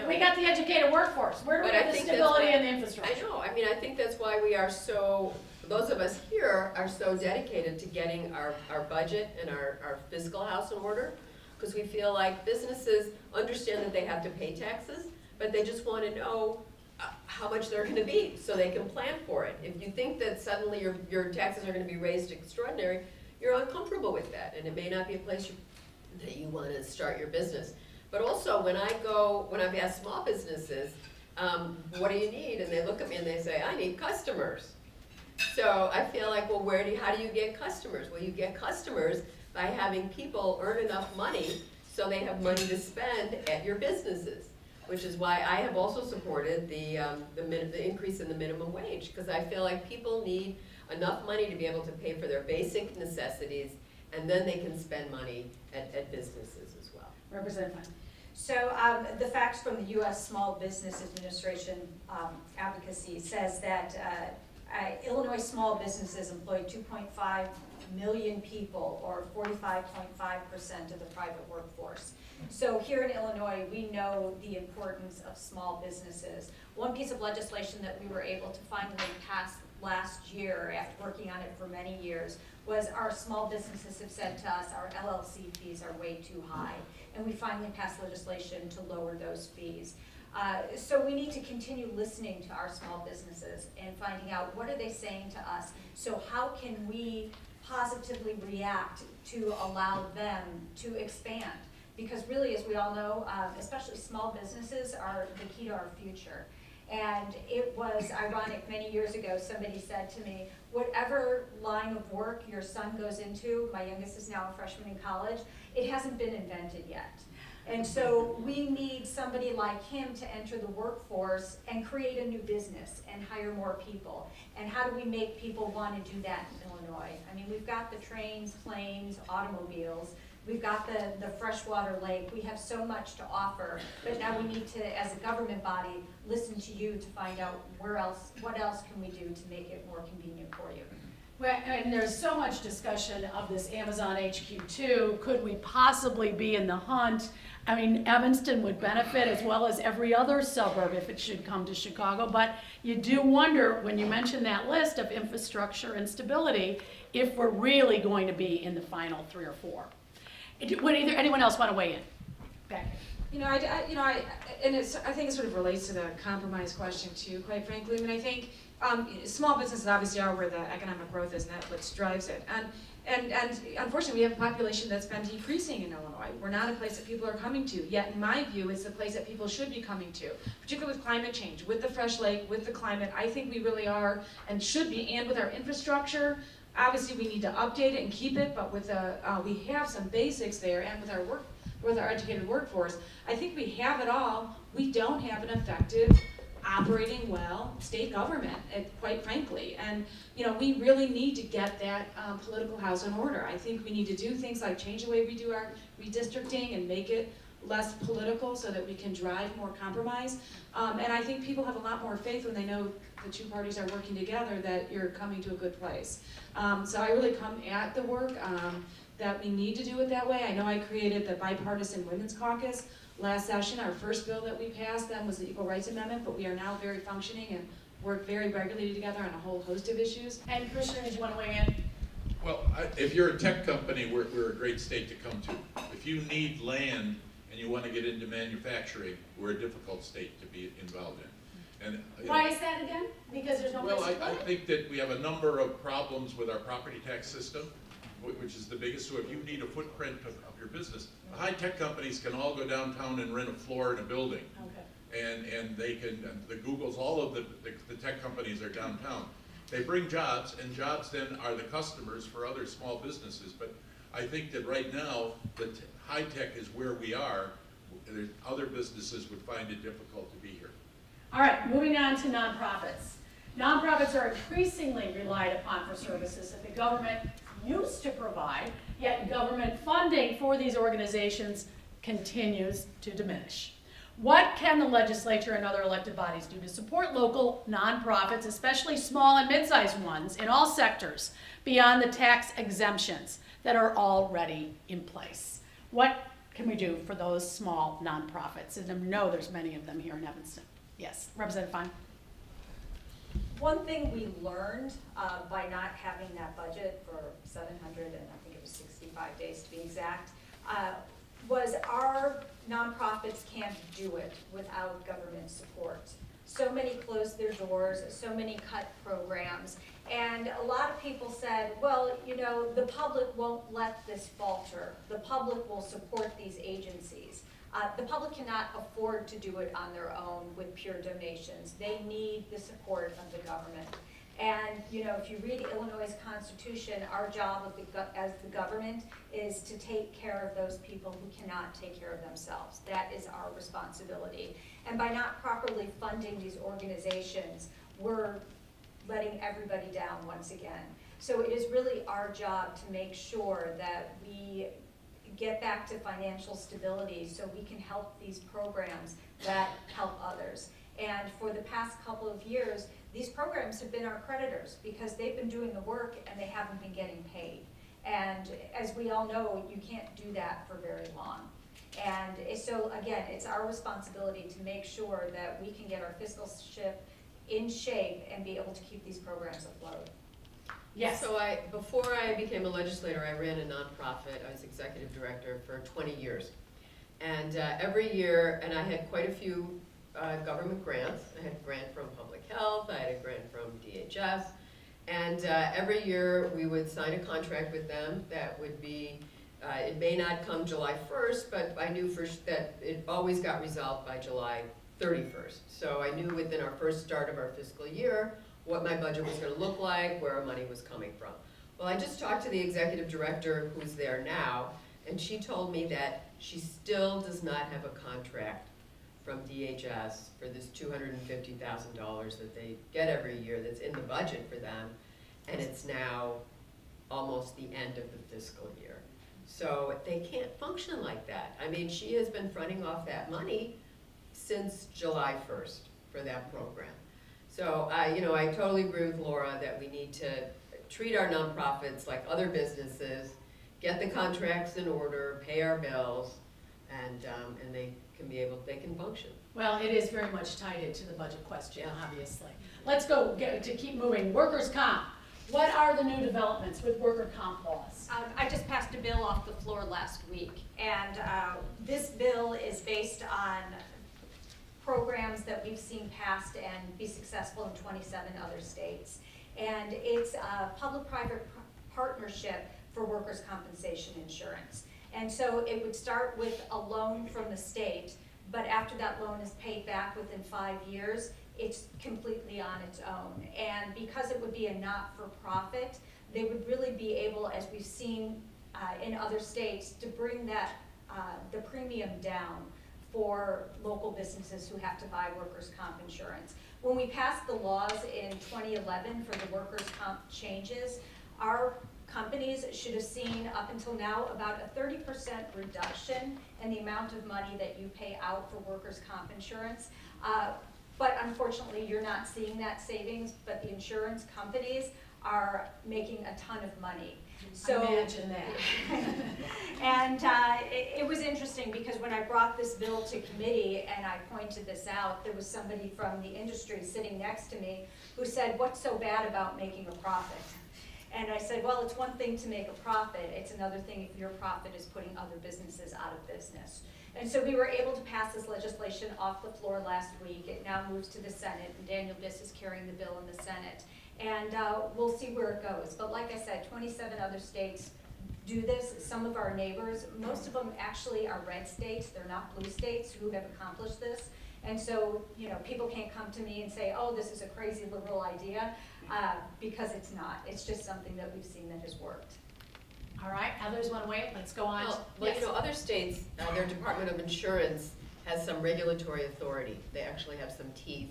We got the educated workforce. Where do we get the stability and the infrastructure? I know. I mean, I think that's why we are so... Those of us here are so dedicated to getting our budget and our fiscal house in order, because we feel like businesses understand that they have to pay taxes, but they just want to know how much they're going to be so they can plan for it. If you think that suddenly your taxes are going to be raised extraordinary, you're uncomfortable with that, and it may not be a place that you want to start your business. But also, when I've asked small businesses, what do you need? And they look at me and they say, I need customers. So I feel like, well, how do you get customers? Well, you get customers by having people earn enough money so they have money to spend at your businesses, which is why I have also supported the increase in the minimum wage, because I feel like people need enough money to be able to pay for their basic necessities, and then they can spend money at businesses as well. Representative Fine. So the facts from the U.S. Small Business Administration advocacy says that Illinois small businesses employ 2.5 million people, or 45.5% of the private workforce. So here in Illinois, we know the importance of small businesses. One piece of legislation that we were able to finally pass last year, after working on it for many years, was our small businesses have said to us our LLC fees are way too high, and we finally passed legislation to lower those fees. So we need to continue listening to our small businesses and finding out what are they saying to us. So how can we positively react to allow them to expand. Because really, as we all know, especially small businesses are the key to our future. And it was ironic, many years ago, somebody said to me, whatever line of work your son goes into, my youngest is now a freshman in college, it hasn't been invented yet. And so we need somebody like him to enter the workforce and create a new business and hire more people. And how do we make people want to do that in Illinois? I mean, we've got the trains, planes, automobiles. We've got the freshwater lake. We have so much to offer, but now we need to, as a government body, listen to you to find out what else can we do to make it more convenient for you. Well, and there's so much discussion of this Amazon HQ2. Could we possibly be in the hunt? I mean, Evanston would benefit as well as every other suburb if it should come to Chicago, but you do wonder, when you mention that list of infrastructure and stability, if we're really going to be in the final 3 or 4. Would anyone else want to weigh in? Becky. And I think it sort of relates to the compromise question too, quite frankly. I mean, I think small businesses obviously are where the economic growth is, and that's what drives it. And unfortunately, we have a population that's been decreasing in Illinois. We're not a place that people are coming to. Yet, in my view, it's the place that people should be coming to, particularly with climate change, with the fresh lake, with the climate. I think we really are and should be, and with our infrastructure. Obviously, we need to update it and keep it, but with we have some basics there, and with our educated workforce, I think we have it all. We don't have an effective, operating well state government, quite frankly, and we really need to get that political house in order. I think we need to do things like change the way we do our redistricting and make it less political so that we can drive more compromise. And I think people have a lot more faith when they know the two parties are working together that you're coming to a good place. So I really come at the work that we need to do it that way. I know I created the Bipartisan Women's Caucus last session. Our first bill that we passed then was the Equal Rights Amendment, but we are now very functioning and work very regularly together on a whole host of issues. And Christian, did you want to weigh in? Well, if you're a tech company, we're a great state to come to. If you need land and you want to get into manufacturing, we're a difficult state to be involved in. And, why is that again? Because there's no place to I think that we have a number of problems with our property tax system, which is the biggest. So if you need a footprint of your business, the high-tech companies can all go downtown and rent a floor in a building. Okay. And they can, the Googles, all of the tech companies are downtown. They bring jobs, and jobs then are the customers for other small businesses. But I think that right now, that high-tech is where we are. Other businesses would find it difficult to be here. All right, moving on to nonprofits. Nonprofits are increasingly relied upon for services that the government used to provide, yet government funding for these organizations continues to diminish. What can the legislature and other elected bodies do to support local nonprofits, especially small and mid-sized ones in all sectors, beyond the tax exemptions that are already in place? What can we do for those small nonprofits? And I know there's many of them here in Evanston. Yes, Representative Fine. One thing we learned by not having that budget for 700 and I think it was 65 days to be exact, was our nonprofits can't do it without government support. So many closed their doors, so many cut programs, and a lot of people said, well, the public won't let this falter. The public will support these agencies. The public cannot afford to do it on their own with pure donations. They need the support of the government. And if you read Illinois' Constitution, our job as the government is to take care of those people who cannot take care of themselves. That is our responsibility. And by not properly funding these organizations, we're letting everybody down once again. So it is really our job to make sure that we get back to financial stability so we can help these programs that help others. And for the past couple of years, these programs have been our creditors because they've been doing the work and they haven't been getting paid. And as we all know, you can't do that for very long. And so again, it's our responsibility to make sure that we can get our fiscal ship in shape and be able to keep these programs afloat. Yes. So before I became a legislator, I ran a nonprofit. I was executive director for 20 years. And every year, and I had quite a few government grants. I had a grant from Public Health, I had a grant from DHS, And every year we would sign a contract with them that would be, it may not come July 1st, but I knew that it always got resolved by July 31st. So I knew within our first start of our fiscal year what my budget was going to look like, where our money was coming from. Well, I just talked to the executive director who's there now, and she told me that she still does not have a contract from DHS for this $250,000 that they get every year that's in the budget for them, and it's now almost the end of the fiscal year. So they can't function like that. I mean, she has been fronting off that money since July 1st for that program. So I totally agree with Laura that we need to treat our nonprofits like other businesses, get the contracts in order, pay our bills, and they can function. Well, it is very much tied into the budget question, obviously. Let's go to keep moving. Workers' comp. What are the new developments with worker comp laws? I just passed a bill off the floor last week, and this bill is based on programs that we've seen passed and be successful in 27 other states. And it's a public-private partnership for workers' compensation insurance. And so it would start with a loan from the state, but after that loan is paid back within 5 years, it's completely on its own. And because it would be a not-for-profit, they would really be able, as we've seen in other states, to bring that the premium down for local businesses who have to buy workers' comp insurance. When we passed the laws in 2011 for the workers' comp changes, our companies should have seen up until now about a 30% reduction in the amount of money that you pay out for workers' comp insurance. But unfortunately, you're not seeing that savings, but the insurance companies are making a ton of money. So, imagine that. And it was interesting because when I brought this bill to committee and I pointed this out, there was somebody from the industry sitting next to me who said, "What's so bad about making a profit?" And I said, well, it's one thing to make a profit. It's another thing if your profit is putting other businesses out of business. And so we were able to pass this legislation off the floor last week. It now moves to the Senate, and Daniel Biss is carrying the bill in the Senate. And we'll see where it goes. But like I said, 27 other states do this. Some of our neighbors, most of them actually are red states. They're not blue states who have accomplished this. And so, people can't come to me and say, oh, this is a crazy liberal idea, because it's not. It's just something that we've seen that has worked. All right, others want to wait? Let's go on. Well, yes. Other states, their Department of Insurance has some regulatory authority. They actually have some teeth.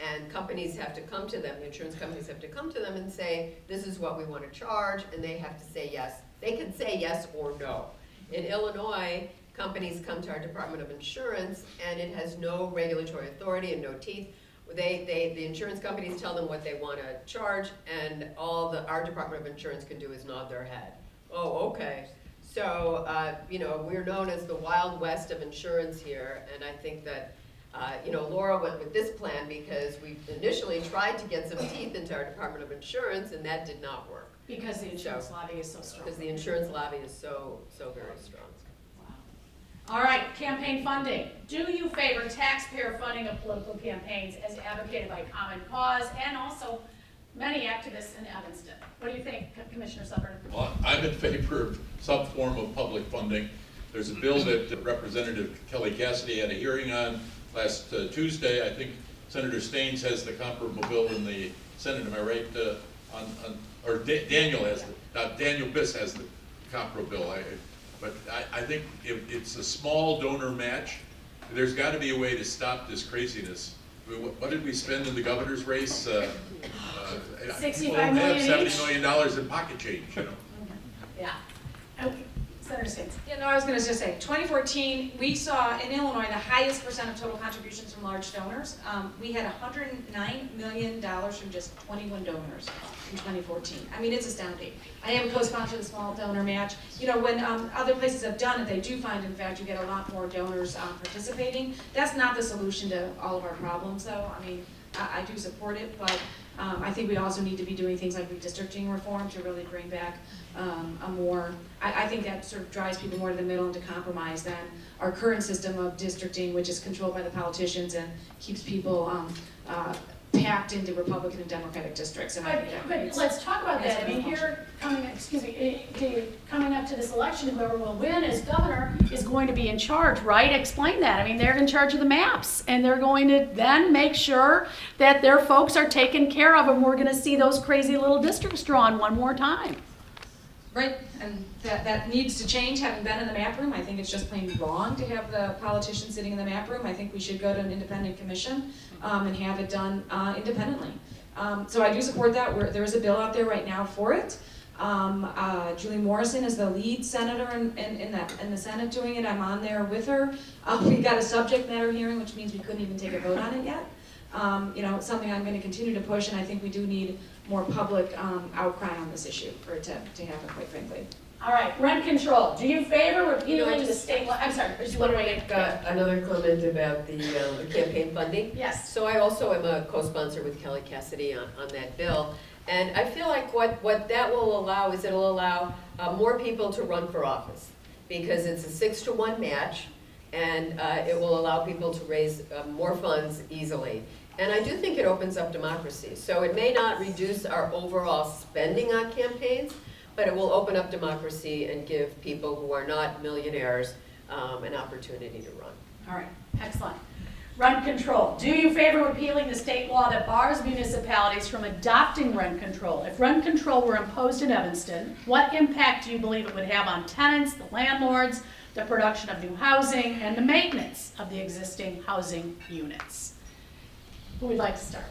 And companies have to come to them, the insurance companies have to come to them and say, this is what we want to charge, and they have to say yes. They can say yes or no. In Illinois, companies come to our Department of Insurance, and it has no regulatory authority and no teeth. The insurance companies tell them what they want to charge, and all our Department of Insurance can do is nod their head. Oh, okay. So, we're known as the Wild West of insurance here, and I think that Laura went with this plan because we initially tried to get some teeth into our Department of Insurance, and that did not work. Because the insurance lobby is so strong. Because the insurance lobby is so very strong. All right, campaign funding. Do you favor taxpayer funding of political campaigns as advocated by Common Cause and also many activists in Evanston? What do you think, Commissioner Suffolk? Well, I'm in favor of some form of public funding. There's a bill that Representative Kelly Cassidy had a hearing on last Tuesday. I think Senator Staines has the comparable bill in the Senate. Am I right? Daniel Biss has the comparable bill. But I think if it's a small donor match, there's got to be a way to stop this craziness. What did we spend in the governor's race? $65 million have $70 million in pocket change, Yeah. Senator Staines. Yeah, no, I was going to just say, 2014, we saw in Illinois the highest percent of total contributions from large donors. We had $109 million from just 21 donors in 2014. I mean, it's astounding. I am a co-sponsor of the small donor match. When other places have done it, they do find, in fact, you get a lot more donors participating. That's not the solution to all of our problems, though. I mean, I do support it, but I think we also need to be doing things like redistricting reform to really bring back a more, I think that sort of drives people more to the middle and to compromise than our current system of districting, which is controlled by the politicians and keeps people packed into Republican and Democratic districts. And I think that But needs- let's talk about has that. I to be mean, functional. here, coming up to this election, whoever will win as governor is going to be in charge, right? Explain that. I mean, they're in charge of the maps, and they're going to then make sure that their folks are taken care of, and we're gonna see those crazy little districts drawn one more time. Right, and that needs to change, having been in the map room. I think it's just plain wrong to have the politicians sitting in the map room. I think we should go to an independent commission and have it done independently. So I do support that. There is a bill out there right now for it. Julie Morrison is the lead senator in the Senate doing it. I'm on there with her. We got a subject matter hearing, which means we couldn't even take a vote on it yet. You know, it's something I'm going to continue to push, and I think we do need more public outcry on this issue for it to happen, quite frankly. All right, rent control. Do you favor repealing the state law? I'm sorry, I just want to make another comment about the campaign funding. Yes. So I also am a co-sponsor with Kelly Cassidy on that bill. And I feel like what that will allow is it'll allow more people to run for office, because it's a 6-to-1 match, and it will allow people to raise more funds easily. And I do think it opens up democracy. So it may not reduce our overall spending on campaigns, but it will open up democracy and give people who are not millionaires an opportunity to run. All right, excellent. Rent control. Do you favor repealing the state law that bars municipalities from adopting rent control? If rent control were imposed in Evanston, what impact do you believe it would have on tenants, the landlords, the production of new housing, and the maintenance of the existing housing units? Who would like to start?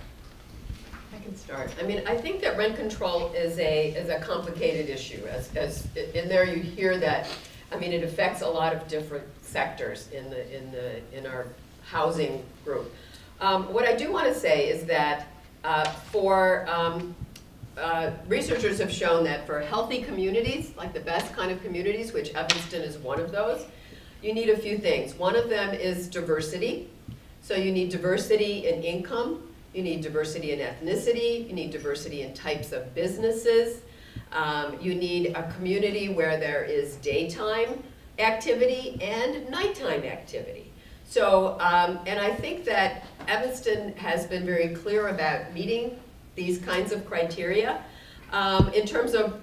I can start. I mean, I think that rent control is a complicated issue. As in there you hear that, I mean, it affects a lot of different sectors in our housing group. What I do want to say is that researchers have shown that for healthy communities, like the best kind of communities, which Evanston is one of those, you need a few things. One of them is diversity. So you need diversity in income, you need diversity in ethnicity, you need diversity in types of businesses, you need a community where there is daytime activity and nighttime activity. So, and I think that Evanston has been very clear about meeting these kinds of criteria. In terms of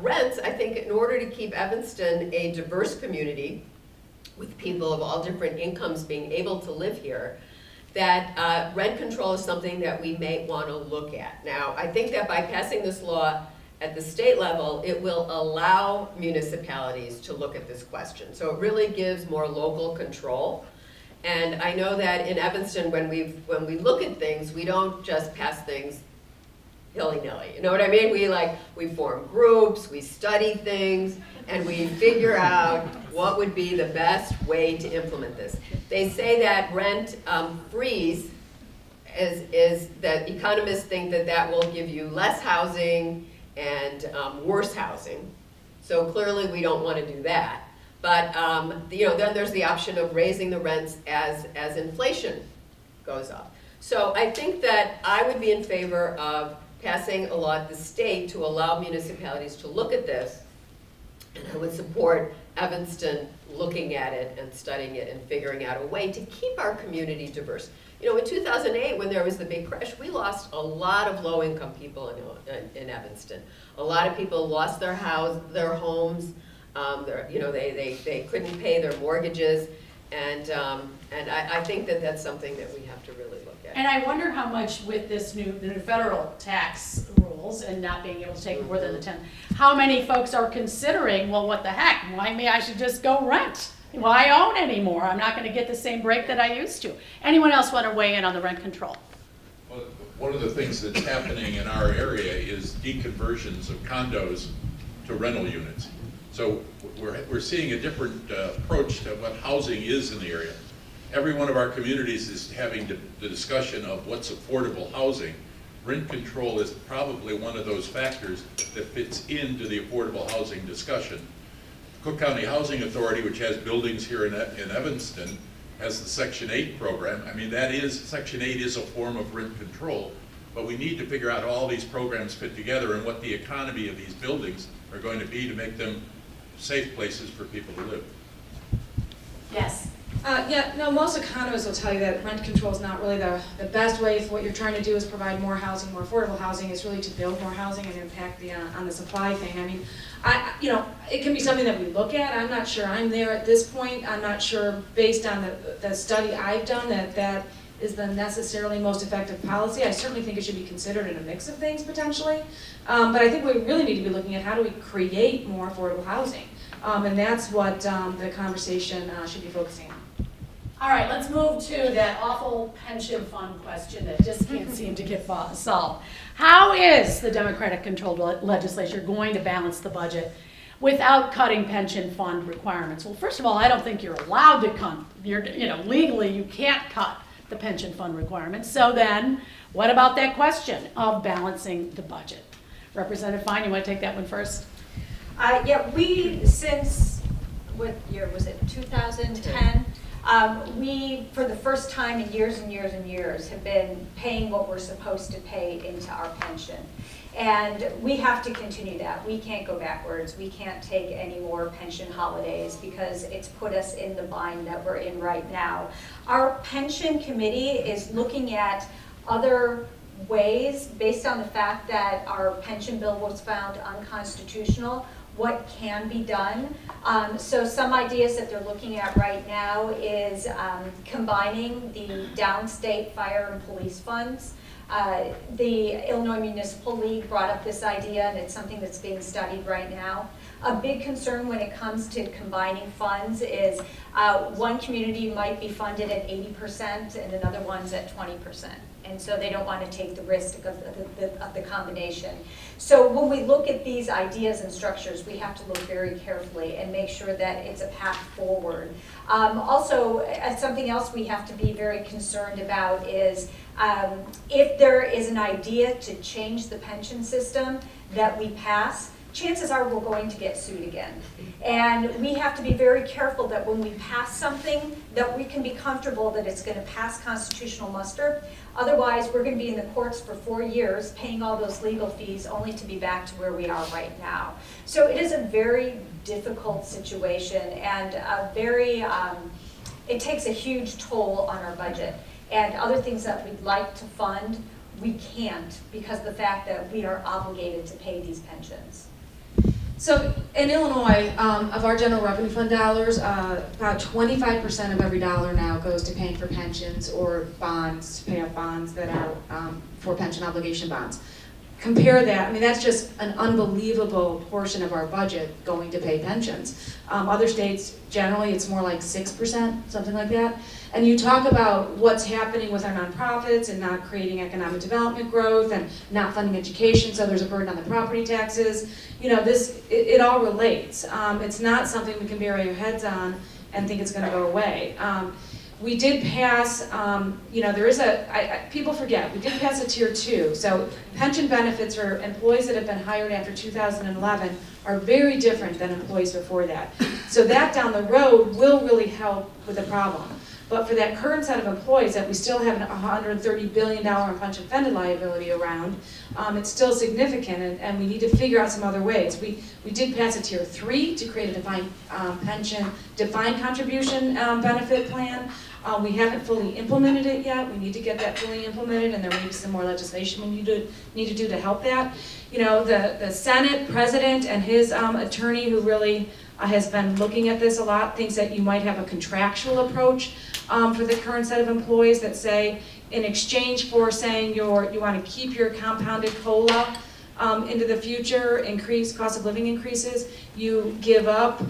rents, I think in order to keep Evanston a diverse community, with people of all different incomes being able to live here, that rent control is something that we may want to look at. Now, I think that by passing this law at the state level, it will allow municipalities to look at this question. So it really gives more local control. And I know that in Evanston, when we look at things, we don't just pass things willy-nilly. You know what I mean? We form groups, we study things, and we figure out what would be the best way to implement this. They say that rent freeze is that economists think that will give you less housing and worse housing. So clearly we don't want to do that. But then there's the option of raising the rents as inflation goes up. So I think that I would be in favor of passing a law at the state to allow municipalities to look at this, and I would support Evanston looking at it and studying it and figuring out a way to keep our community diverse. You know, in 2008, when there was the big crash, we lost a lot of low-income people in Evanston. A lot of people lost their homes. They couldn't pay their mortgages, and I think that that's something that we have to really look at. And I wonder how much with the new federal tax rules and not being able to take more than the 10, how many folks are considering, well, what the heck, I should just go rent. Why own anymore? I'm not going to get the same break that I used to. Anyone else want to weigh in on the rent control? Well, one of the things that's happening in our area is deconversions of condos to rental units. So we're seeing a different approach to what housing is in the area. Every one of our communities is having the discussion of what's affordable housing. Rent control is probably one of those factors that fits into the affordable housing discussion. Cook County Housing Authority, which has buildings here in Evanston, has the Section 8 program. I mean, Section 8 is a form of rent control, but we need to figure out how all these programs fit together and what the economy of these buildings are going to be to make them safe places for people to live. Yes. Yeah, no, most economists will tell you that rent control is not really the best way. If what you're trying to do is provide more housing, more affordable housing, it's really to build more housing and impact on the supply thing. I mean, it can be something that we look at. I'm not sure I'm there at this point. I'm not sure, based on the study I've done, that is the necessarily most effective policy. I certainly think it should be considered in a mix of things potentially. But I think we really need to be looking at how do we create more affordable housing. And that's what the conversation should be focusing on. All right, let's move to that awful pension fund question that just can't seem to get solved. How is the Democratic-controlled legislature going to balance the budget without cutting pension fund requirements? Well, first of all, I don't think you're allowed to cut. Legally, you can't cut the pension fund requirements. So then, what about that question of balancing the budget? Representative Fine, you want to take that one first? Yeah, since, what year was it, 2010? We, for the first time in years and years and years, have been paying what we're supposed to pay into our pension. And we have to continue that. We can't go backwards. We can't take any more pension holidays because it's put us in the bind that we're in right now. Our pension committee is looking at other ways, based on the fact that our pension bill was found unconstitutional, what can be done. So some ideas that they're looking at right now is combining the downstate fire and police funds. The Illinois Municipal League brought up this idea, and it's something that's being studied right now. A big concern when it comes to combining funds is one community might be funded at 80% and another one's at 20%. And so they don't want to take the risk of the combination. So when we look at these ideas and structures, we have to look very carefully and make sure that it's a path forward. Also, something else we have to be very concerned about is if there is an idea to change the pension system that we pass, chances are we're going to get sued again. And we have to be very careful that when we pass something, that we can be comfortable that it's going to pass constitutional muster. Otherwise, we're going to be in the courts for 4 years paying all those legal fees only to be back to where we are right now. So it is a very difficult situation and it takes a huge toll on our budget. And other things that we'd like to fund, we can't because of the fact that we are obligated to pay these pensions. So in Illinois, of our general revenue fund dollars, about 25% of every dollar now goes to paying for pensions or bonds, to pay off bonds that are for pension obligation bonds. Compare that, I mean, that's just an unbelievable portion of our budget going to pay pensions. Other states, generally, it's more like 6%, something like that. And you talk about what's happening with our nonprofits and not creating economic development growth and not funding education, so there's a burden on the property taxes. You know, it all relates. It's not something we can bury our heads on and think it's going to go away. We did pass, people forget, we did pass a tier 2. So pension benefits for employees that have been hired after 2011 are very different than employees before that. So that down the road will really help with the problem. But for that current set of employees that we still have a $130 billion in pension funded liability around, it's still significant, and we need to figure out some other ways. We did pass a tier 3 to create a defined contribution benefit plan. We haven't fully implemented it yet. We need to get that fully implemented, and there may be some more legislation we need to do to help that. You know, the Senate president and his attorney, who really has been looking at this a lot, thinks that you might have a contractual approach for the current set of employees that say, in exchange for saying you want to keep your compounded COLA into the future, increase cost of living increases, you give up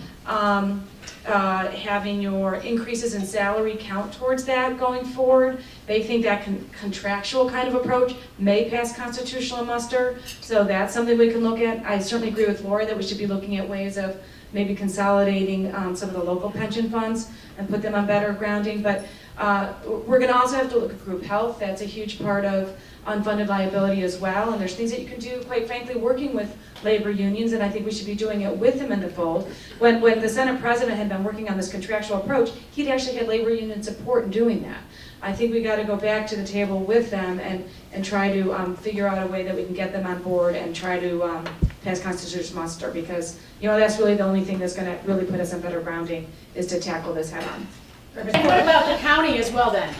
having your increases in salary count towards that going forward. They think that contractual kind of approach may pass constitutional muster, so that's something we can look at. I certainly agree with Lori that we should be looking at ways of maybe consolidating some of the local pension funds and put them on better grounding. But we're going to also have to look at group health. That's a huge part of unfunded liability as well. And there's things that you can do, quite frankly, working with labor unions, and I think we should be doing it with them in the fold. When the Senate president had been working on this contractual approach, he'd actually had labor union support in doing that. I think we got to go back to the table with them and try to figure out a way that we can get them on board and try to pass constitutional muster, because that's really the only thing that's going to really put us on better grounding is to tackle this head on. And what about the county as well then?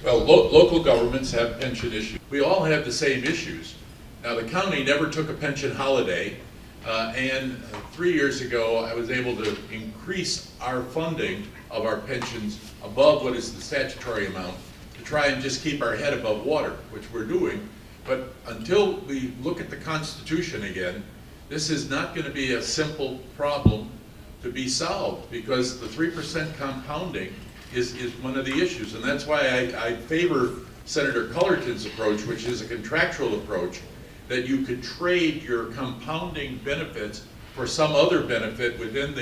Well, local governments have pension issues. We all have the same issues. Now, the county never took a pension holiday, and 3 years ago, I was able to increase our funding of our pensions above what is the statutory amount to try and just keep our head above water, which we're doing. But until we look at the Constitution again, this is not going to be a simple problem to be solved, because the 3% compounding is one of the issues. And that's why I favor Senator Cullerton's approach, which is a contractual approach, that you could trade your compounding benefits for some other benefit within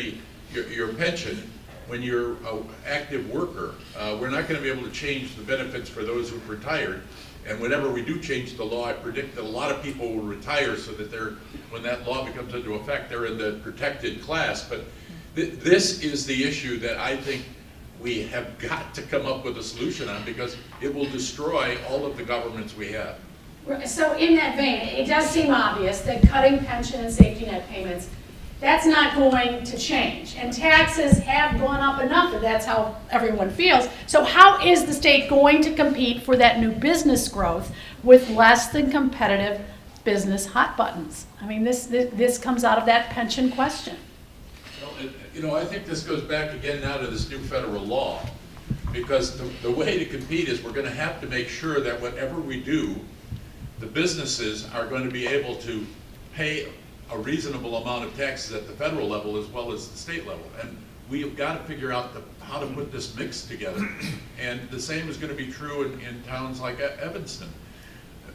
your pension when you're an active worker. We're not going to be able to change the benefits for those who've retired. And whenever we do change the law, I predict that a lot of people will retire so that when that law becomes into effect, they're in the protected class. But this is the issue that I think we have got to come up with a solution on, because it will destroy all of the governments we have. So in that vein, it does seem obvious that cutting pension and safety net payments, that's not going to change. And taxes have gone up enough that that's how everyone feels. So how is the state going to compete for that new business growth with less than competitive business hot buttons? I mean, this comes out of that pension question. You know, I think this goes back again now to this new federal law, because the way to compete is we're going to have to make sure that whatever we do, the businesses are going to be able to pay a reasonable amount of taxes at the federal level as well as the state level. And we've got to figure out how to put this mix together. And the same is going to be true in towns like Evanston.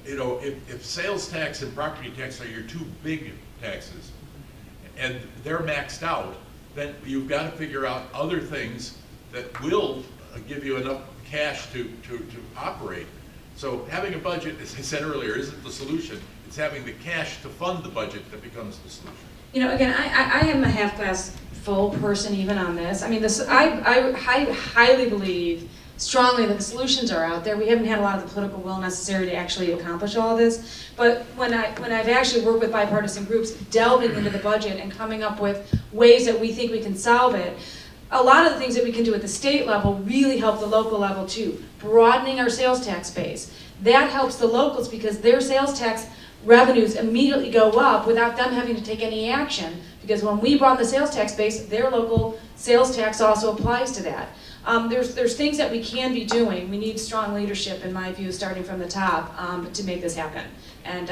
You know, if sales tax and property tax are your two big taxes, and they're maxed out, then you've got to figure out other things that will give you enough cash to operate. So having a budget, as I said earlier, isn't the solution. It's having the cash to fund the budget that becomes the solution. You know, again, I am a half-glass full person even on this. I mean, I highly believe strongly that the solutions are out there. We haven't had a lot of the political will necessary to actually accomplish all of this. But when I've actually worked with bipartisan groups delving into the budget and coming up with ways that we think we can solve it, a lot of the things that we can do at the state level really help the local level too. Broadening our sales tax base. That helps the locals because their sales tax revenues immediately go up without them having to take any action, because when we broaden the sales tax base, their local sales tax also applies to that. There's things that we can be doing. We need strong leadership, in my view, starting from the top to make this happen. And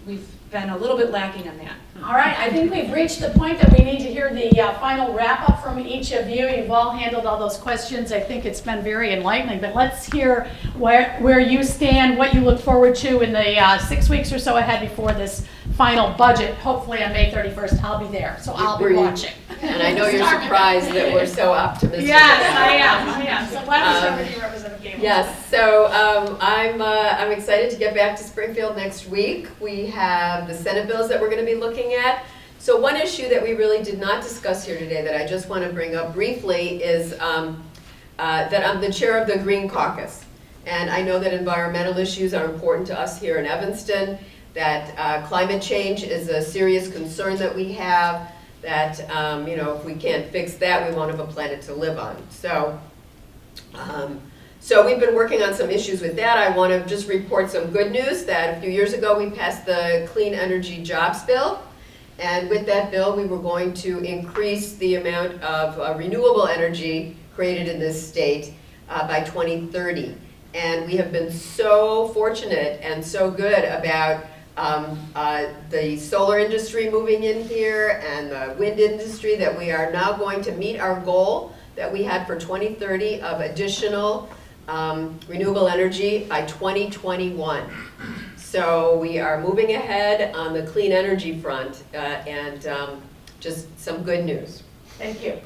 we've been a little bit lacking on that. All right, I think we've reached the point that we need to hear the final wrap-up from each of you. You've all handled all those questions. I think it's been very enlightening, but let's hear where you stand, what you look forward to in the 6 weeks or so ahead before this final budget. Hopefully on May 31st, I'll be there, so I'll be watching. And I know you're surprised that we're so optimistic. Yes, I am. So let us know what you Representative Gable. Yes, so I'm excited to get back to Springfield next week. We have the Senate bills that we're going to be looking at. So one issue that we really did not discuss here today that I just want to bring up briefly is that I'm the chair of the Green Caucus. And I know that environmental issues are important to us here in Evanston, that climate change is a serious concern that we have, that you know, if we can't fix that, we won't have a planet to live on. So we've been working on some issues with that. I want to just report some good news that a few years ago we passed the Clean Energy Jobs Bill. And with that bill, we were going to increase the amount of renewable energy created in this state by 2030. And we have been so fortunate and so good about the solar industry moving in here and the wind industry that we are now going to meet our goal that we had for 2030 of additional renewable energy by 2021. So we are moving ahead on the clean energy front and just some good news. Thank you.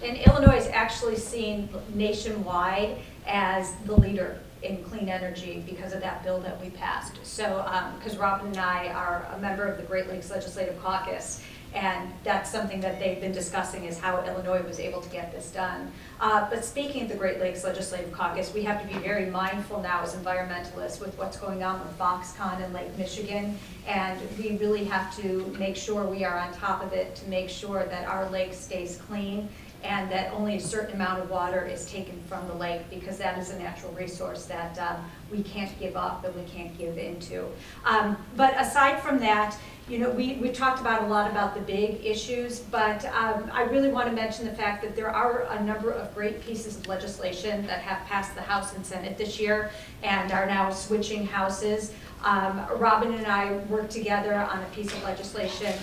And Illinois is actually seen nationwide as the leader in clean energy because of that bill that we passed. So, because Robin and I are a member of the Great Lakes Legislative Caucus, and that's something that they've been discussing is how Illinois was able to get this done. But speaking of the Great Lakes Legislative Caucus, we have to be very mindful now as environmentalists with what's going on with Foxconn and Lake Michigan, and we really have to make sure we are on top of it to make sure that our lake stays clean and that only a certain amount of water is taken from the lake, because that is a natural resource that we can't give up and we can't give into. But aside from that, you know, we talked about a lot about the big issues, but I really want to mention the fact that there are a number of great pieces of legislation that have passed the House and Senate this year and are now switching houses. Robin and I worked together on a piece of legislation.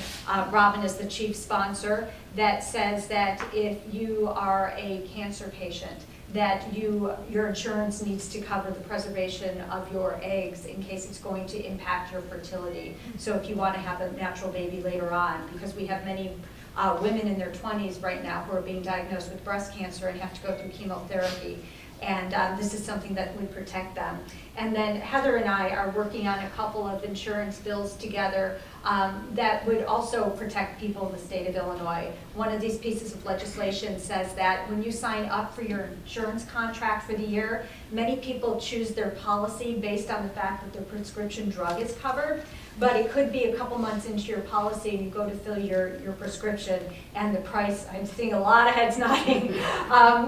Robin is the chief sponsor, that says that if you are a cancer patient, that your insurance needs to cover the preservation of your eggs in case it's going to impact your fertility. So if you want to have a natural baby later on, because we have many women in their 20s right now who are being diagnosed with breast cancer and have to go through chemotherapy. And this is something that would protect them. And then Heather and I are working on a couple of insurance bills together that would also protect people in the state of Illinois. One of these pieces of legislation says that when you sign up for your insurance contract for the year, many people choose their policy based on the fact that their prescription drug is covered. But it could be a couple months into your policy and you go to fill your prescription and the price, I'm seeing a lot of heads nodding,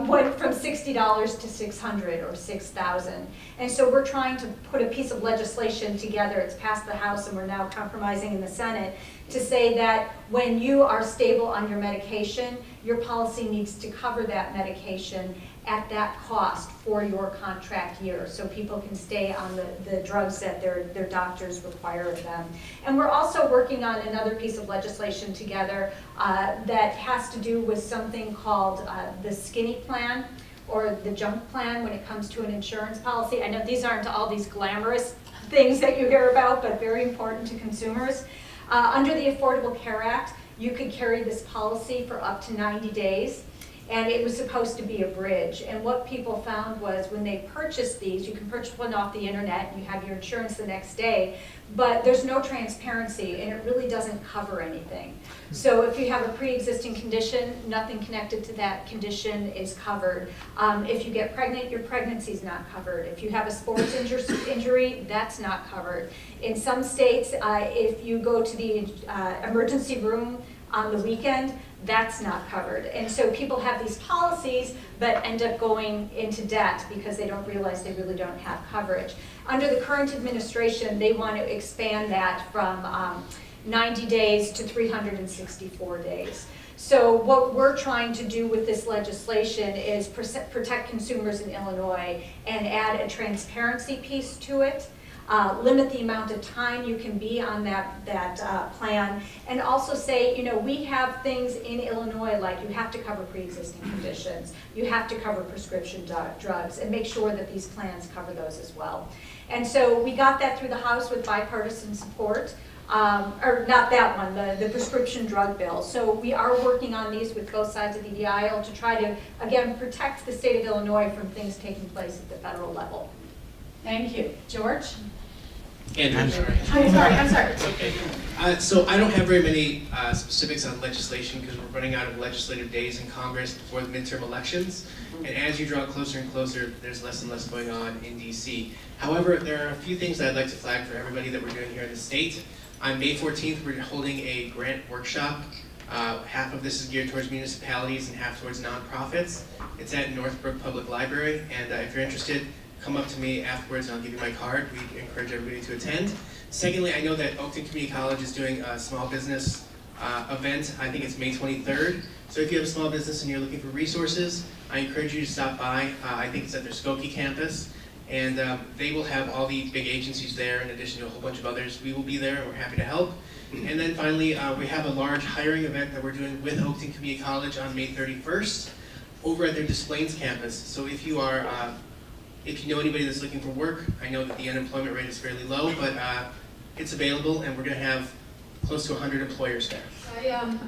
went from $60 to $600 or $6,000. And so we're trying to put a piece of legislation together. It's passed the House and we're now compromising in the Senate to say that when you are stable on your medication, your policy needs to cover that medication at that cost for your contract year, so people can stay on the drugs that their doctors require of them. And we're also working on another piece of legislation together that has to do with something called the skinny plan or the junk plan when it comes to an insurance policy. I know these aren't all these glamorous things that you hear about, but very important to consumers. Under the Affordable Care Act, you could carry this policy for up to 90 days. And it was supposed to be a bridge. And what people found was when they purchased these, you can purchase one off the internet and you have your insurance the next day, but there's no transparency and it really doesn't cover anything. So if you have a pre-existing condition, nothing connected to that condition is covered. If you get pregnant, your pregnancy is not covered. If you have a sports injury, that's not covered. In some states, if you go to the emergency room on the weekend, that's not covered. And so people have these policies but end up going into debt because they don't realize they really don't have coverage. Under the current administration, they want to expand that from 90 days to 364 days. So what we're trying to do with this legislation is protect consumers in Illinois and add a transparency piece to it. Limit the amount of time you can be on that plan, and also say, you know, we have things in Illinois like you have to cover pre-existing conditions, you have to cover prescription drugs, and make sure that these plans cover those as well. And so we got that through the House with bipartisan support, or not that one, the prescription drug bill. So we are working on these with both sides of the aisle to try to, again, protect the state of Illinois from things taking place at the federal level. Thank you. George? Andrew, I'm sorry. It's okay. So I don't have very many specifics on legislation because we're running out of legislative days in Congress before the midterm elections. And as you draw closer and closer, there's less and less going on in DC. However, there are a few things that I'd like to flag for everybody that we're doing here in the state. On May 14th, we're holding a grant workshop. Half of this is geared towards municipalities and half towards nonprofits. It's at Northbrook Public Library, and if you're interested, come up to me afterwards and I'll give you my card. We encourage everybody to attend. Secondly, I know that Oakton Community College is doing a small business event. I think it's May 23rd. So if you have a small business and you're looking for resources, I encourage you to stop by. I think it's at their Skokie campus. And they will have all the big agencies there in addition to a whole bunch of others. We will be there and we're happy to help. And then finally, we have a large hiring event that we're doing with Oakton Community College on May 31st over at their Des Plaines campus. So if you are if you know anybody that's looking for work, I know that the unemployment rate is fairly low, but it's available, and we're going to have close to 100 employers there.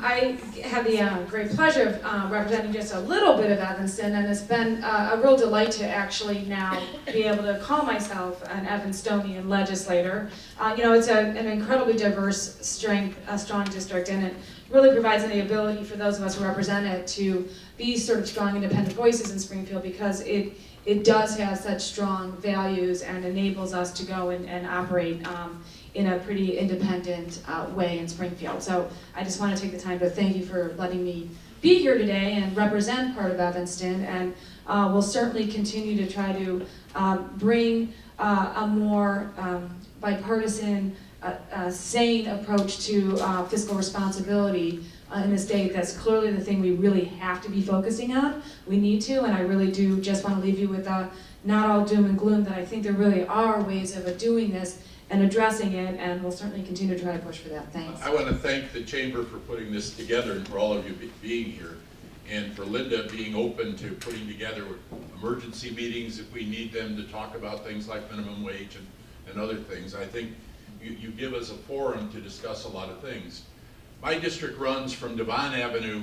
I have the great pleasure of representing just a little bit of Evanston, and it's been a real delight to actually now be able to call myself an Evanstonian legislator. You know, it's an incredibly diverse, strong district, and it really provides the ability for those of us who represent it to be sort of strong, independent voices in Springfield, because it it does have such strong values and enables us to go and operate in a pretty independent way in Springfield. So I just want to take the time to thank you for letting me be here today and represent part of Evanston, and we'll certainly continue to try to bring a more bipartisan, sane approach to fiscal responsibility in the state. That's clearly the thing we really have to be focusing on. We need to, and I really do just want to leave you with not all doom and gloom, that I think there really are ways of doing this and addressing it, and we'll certainly continue to try to push for that. Thanks. I want to thank the Chamber for putting this together and for all of you being here, and for Linda being open to putting together emergency meetings if we need them to talk about things like minimum wage and other things. I think you give us a forum to discuss a lot of things. My district runs from Devon Avenue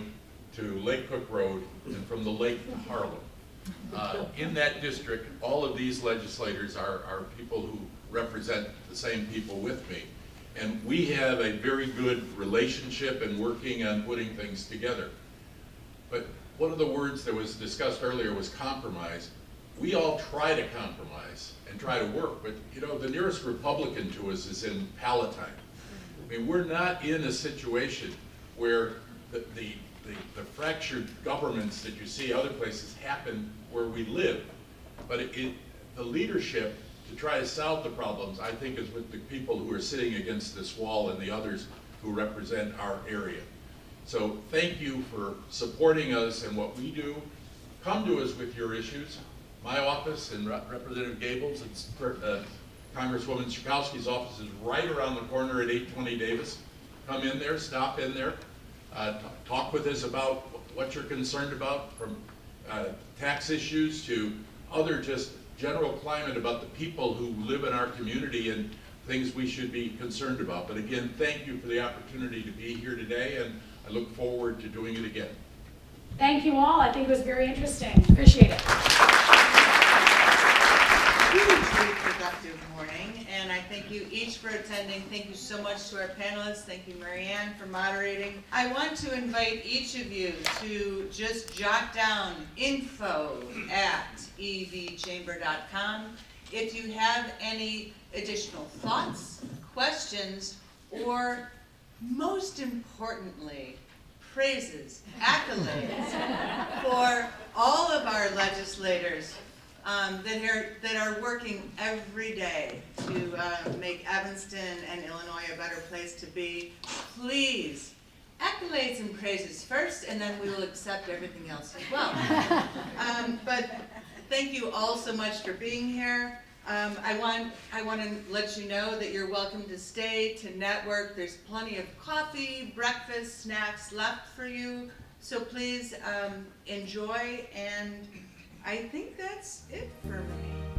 to Lake Cook Road and from the lake to Harlem. In that district, all of these legislators are people who represent the same people with me. And we have a very good relationship in working on putting things together. But one of the words that was discussed earlier was compromise. We all try to compromise and try to work, but you know, the nearest Republican to us is in Palatine. I mean, we're not in a situation where the fractured governments that you see other places happen where we live. But the leadership to try to solve the problems, I think, is with the people who are sitting against this wall and the others who represent our area. So thank you for supporting us and what we do. Come to us with your issues. My office and Representative Gables and Congresswoman Schakowsky's office is right around the corner at 820 Davis. Come in there, stop in there, talk with us about what you're concerned about, from tax issues to other just general climate about the people who live in our community and things we should be concerned about. But again, thank you for the opportunity to be here today, and I look forward to doing it again. Thank you all. I think it was very interesting. Appreciate it. Hugely productive morning, and I thank you each for attending. Thank you so much to our panelists. Thank you, Marianne, for moderating. I want to invite each of you to just jot down info@evchamber.com if you have any additional thoughts, questions, or most importantly, praises, accolades for all of our legislators that are working every day to make Evanston and Illinois a better place to be. Please, accolades and praises first, and then we will accept everything else as well. But thank you all so much for being here. I want to let you know that you're welcome to stay, to network. There's plenty of coffee, breakfast, snacks left for you. So please enjoy, and I think that's it for me.